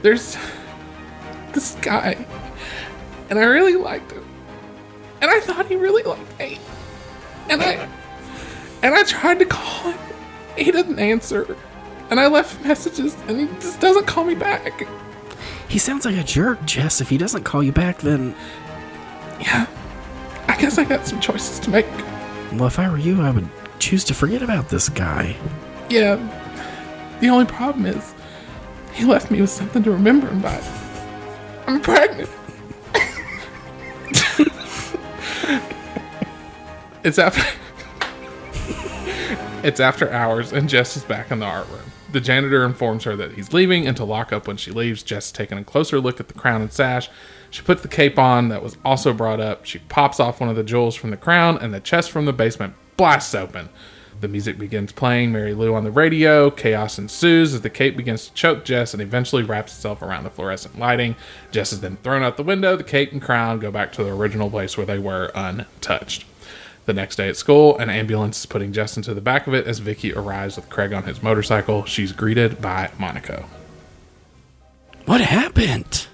There's this guy, and I really liked him. And I thought he really liked me. And I tried to call him. He didn't answer. And I left messages, and he just doesn't call me back. He sounds like a jerk, Jess. If he doesn't call you back, then... Yeah. I guess I got some choices to make. Well, if I were you, I would choose to forget about this guy. Yeah. The only problem is, he left me with something to remember him by. I'm pregnant. It's after hours, and Jess is back in the art room. The janitor informs her that he's leaving and to lock up when she leaves. Jess is taking a closer look at the crown and sash. She puts the cape on that was also brought up. She pops off one of the jewels from the crown, and the chest from the basement blasts open. The music begins playing, Mary Lou on the radio. Chaos ensues as the cape begins to choke Jess and eventually wraps itself around the fluorescent lighting. Jess is then thrown out the window. The cape and crown go back to the original place where they were, untouched. The next day at school, an ambulance is putting Jess into the back of it as Vicky arrives with Craig on his motorcycle. She's greeted by Monica. What happened?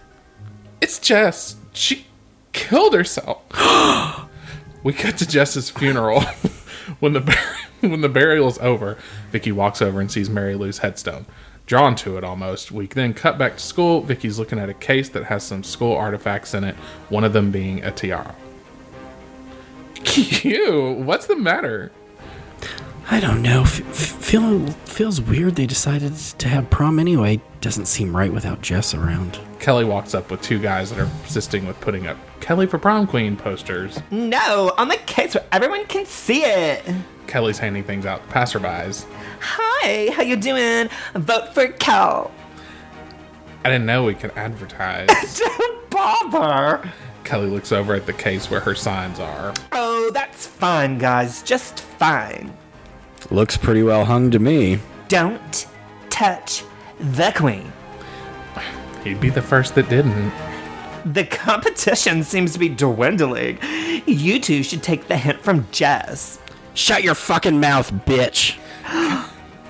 It's Jess. She killed herself. We cut to Jess's funeral. When the burial is over, Vicky walks over and sees Mary Lou's headstone. Drawn to it almost. We then cut back to school. Vicky's looking at a case that has some school artifacts in it, one of them being a tiara. Cute. What's the matter? I don't know. Feels weird they decided to have prom anyway. Doesn't seem right without Jess around. Kelly walks up with two guys that are persisting with putting up Kelly for prom queen posters. No, on the case where everyone can see it. Kelly's handing things out to passerbys. Hi, how you doing? Vote for Kel. I didn't know we could advertise. Don't bother. Kelly looks over at the case where her signs are. Oh, that's fine, guys. Just fine. Looks pretty well hung to me. Don't touch the queen. He'd be the first that didn't. The competition seems to be dwindling. You two should take the hint from Jess. Shut your fucking mouth, bitch.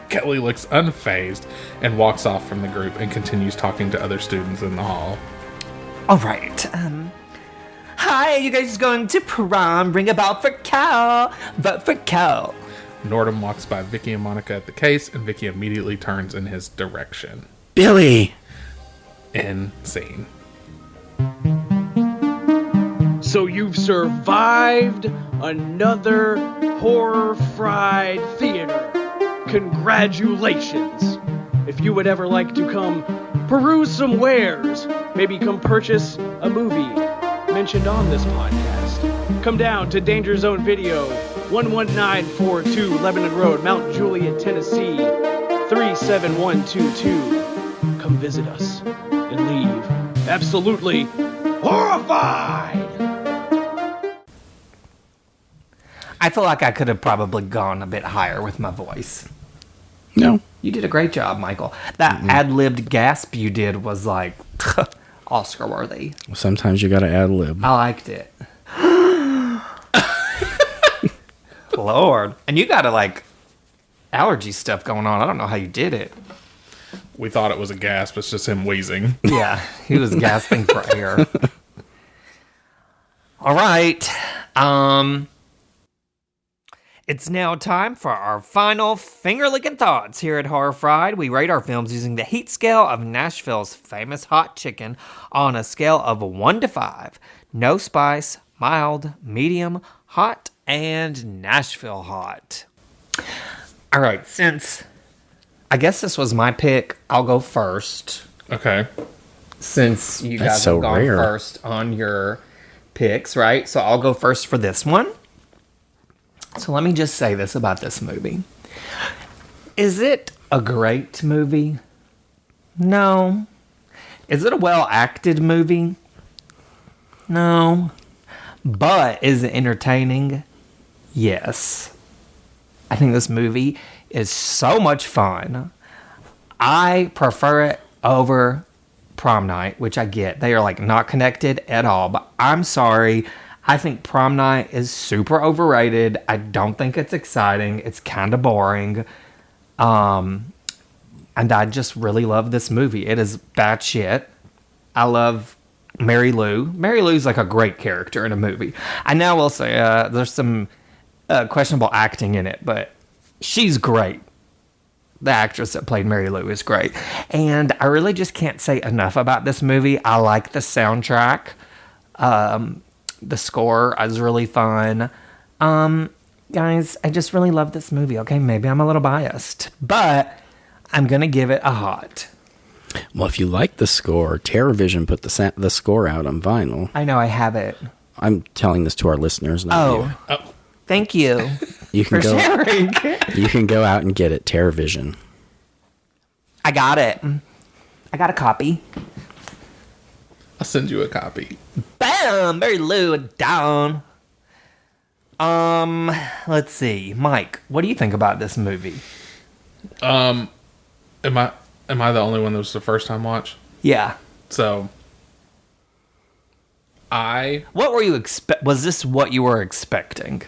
Kelly looks unfazed and walks off from the group and continues talking to other students in the hall. All right. Hi, you guys going to prom? Ring a bell for Kel. Vote for Kel. Nordham walks by Vicky and Monica at the case, and Vicky immediately turns in his direction. Billy! End scene. So you've survived another horror fried theater. Congratulations. If you would ever like to come peruse some wares, maybe come purchase a movie mentioned on this podcast, come down to Danger Zone Video, 11942 Lebanon Road, Mount Juliet, Tennessee, 37122. Come visit us and leave absolutely horrified. I feel like I could have probably gone a bit higher with my voice. No. You did a great job, Michael. That ad-libbed gasp you did was like Oscar worthy. Sometimes you gotta ad-lib. I liked it. Lord. And you got like allergy stuff going on. I don't know how you did it. We thought it was a gasp. It's just him wheezing. Yeah, he was gasping for air. All right. It's now time for our final finger-licking thoughts here at Horror Fried. We rate our films using the heat scale of Nashville's famous hot chicken on a scale of 1 to 5. No spice, mild, medium, hot, and Nashville hot. All right, since I guess this was my pick, I'll go first. Okay. Since you guys have gone first on your picks, right? So I'll go first for this one. So let me just say this about this movie. Is it a great movie? No. Is it a well-acted movie? No. But is it entertaining? Yes. I think this movie is so much fun. I prefer it over Prom Night, which I get. They are like not connected at all, but I'm sorry. I think Prom Night is super overrated. I don't think it's exciting. It's kind of boring. And I just really love this movie. It is bad shit. I love Mary Lou. Mary Lou's like a great character in a movie. I now will say there's some questionable acting in it, but she's great. The actress that played Mary Lou is great. And I really just can't say enough about this movie. I like the soundtrack. The score is really fun. Guys, I just really love this movie. Okay, maybe I'm a little biased, but I'm going to give it a hot. Well, if you like the score, TerraVision put the score out on vinyl. I know, I have it. I'm telling this to our listeners. Not you. Oh, thank you. You can for sharing. You can go out and get it, TerraVision. I got it. I got a copy. I'll send you a copy. Bam! Mary Lou down. Let's see. Mike, what do you think about this movie? Am I the only one that was the first time watch? Yeah. So what were you was this what you were expecting?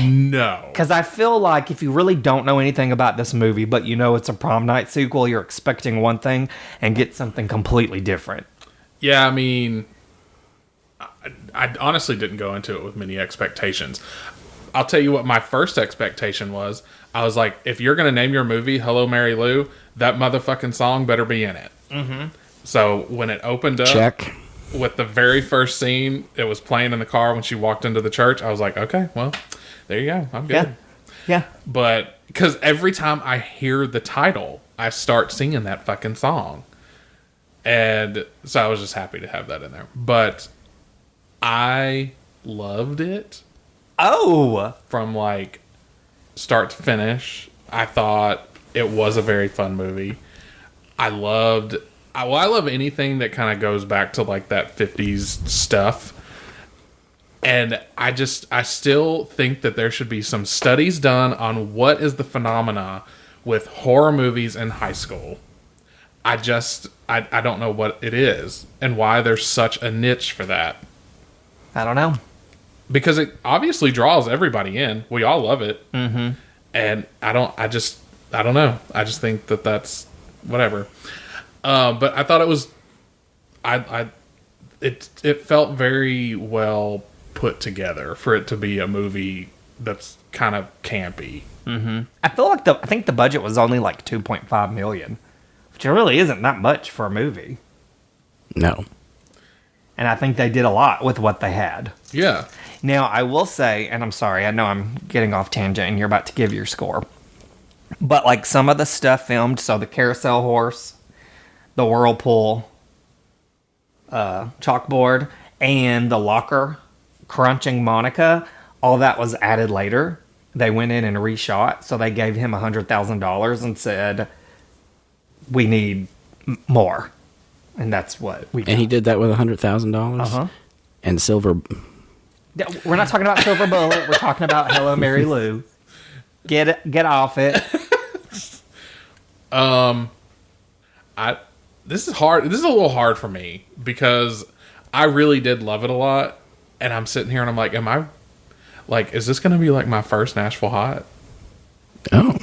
No. Because I feel like if you really don't know anything about this movie, but you know it's a Prom Night sequel, you're expecting one thing and get something completely different. Yeah, I mean, I honestly didn't go into it with many expectations. I'll tell you what my first expectation was. I was like, if you're going to name your movie Hello, Mary Lou, that motherfucking song better be in it. Mm-hmm. So when it opened up, check. With the very first scene, it was playing in the car when she walked into the church. I was like, okay, well, there you go. I'm good. Yeah. But because every time I hear the title, I start singing that fucking song. And so I was just happy to have that in there. But I loved it. Oh! From like start to finish. I thought it was a very fun movie. I love anything that kind of goes back to like that 50s stuff. And I still think that there should be some studies done on what is the phenomena with horror movies in high school. I don't know what it is and why there's such a niche for that. I don't know. Because it obviously draws everybody in. We all love it. Mm-hmm. And I don't know. I just think that that's whatever. But I thought it was, it felt very well put together for it to be a movie that's kind of campy. Mm-hmm. I think the budget was only like $2.5 million. Which really isn't that much for a movie. No. And I think they did a lot with what they had. Yeah. Now, I will say, and I'm sorry, I know I'm getting off tangent and you're about to give your score. But like some of the stuff filmed, so the carousel horse, the whirlpool, chalkboard, and the locker crunching Monica, all that was added later. They went in and reshot, so they gave him $100,000 and said, we need more. And that's what we got. And he did that with $100,000? Uh-huh. And silver... We're not talking about Silver Bullet. We're talking about Hello, Mary Lou. Get off it. This is hard. This is a little hard for me because I really did love it a lot. And I'm sitting here and I'm like, is this going to be like my first Nashville Hot? Oh.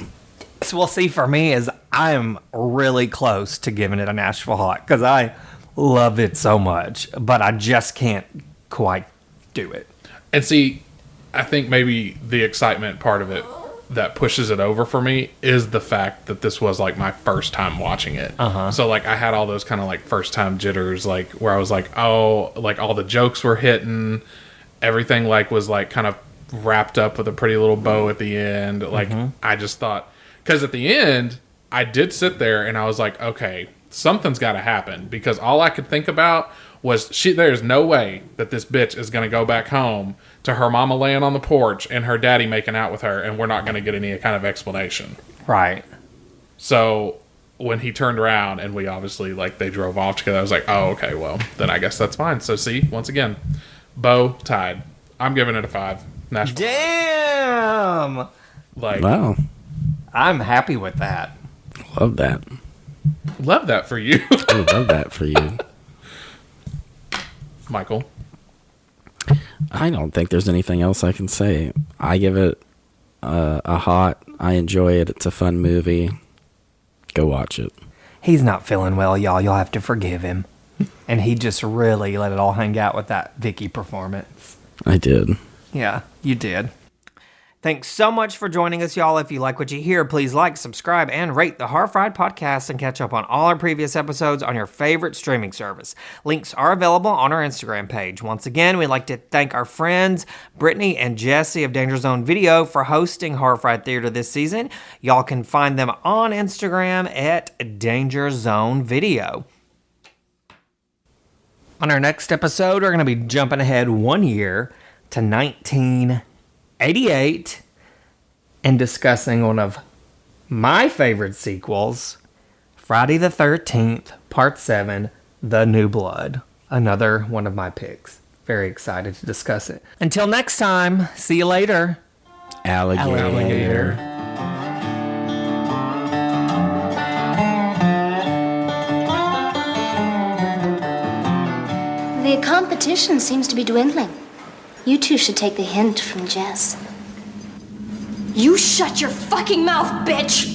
So we'll see. For me, is I'm really close to giving it a Nashville Hot because I love it so much, but I just can't quite do it. And see, I think maybe the excitement part of it that pushes it over for me is the fact that this was like my first time watching it. So like I had all those kind of like first time jitters, like where I was like, oh, like all the jokes were hitting, everything like was like kind of wrapped up with a pretty little bow at the end. Like I just thought, because at the end I did sit there and I was like, okay, something's got to happen, because all I could think about was there's no way that this bitch is going to go back home to her mama laying on the porch and her daddy making out with her, and we're not going to get any kind of explanation. Right. So when he turned around and we obviously, like, they drove off together, I was like, oh, okay, well, then I guess that's fine. So see, once again, bow tied. I'm giving it a 5. Nashville. Damn! Like, Wow. I'm happy with that. Love that. Love that for you. I love that for you. Michael. I don't think there's anything else I can say. I give it a hot. I enjoy it. It's a fun movie. Go watch it. He's not feeling well, y'all. You'll have to forgive him. And he just really let it all hang out with that Vicky performance. I did. Yeah, you did. Thanks so much for joining us, y'all. If you like what you hear, please like, subscribe, and rate the Horror Fried Podcast, and catch up on all our previous episodes on your favorite streaming service. Links are available on our Instagram page. Once again, we'd like to thank our friends Brittany and Jesse of Danger Zone Video for hosting Horror Fried Theater this season. Y'all can find them on Instagram at Danger Zone Video. On our next episode, we're going to be jumping ahead 1 year to 1988 and discussing one of my favorite sequels, Friday the 13th, Part 7, The New Blood. Another one of my picks. Very excited to discuss it. Until next time, see you later. Alligator. The competition seems to be dwindling. You two should take the hint from Jess. You shut your fucking mouth, bitch!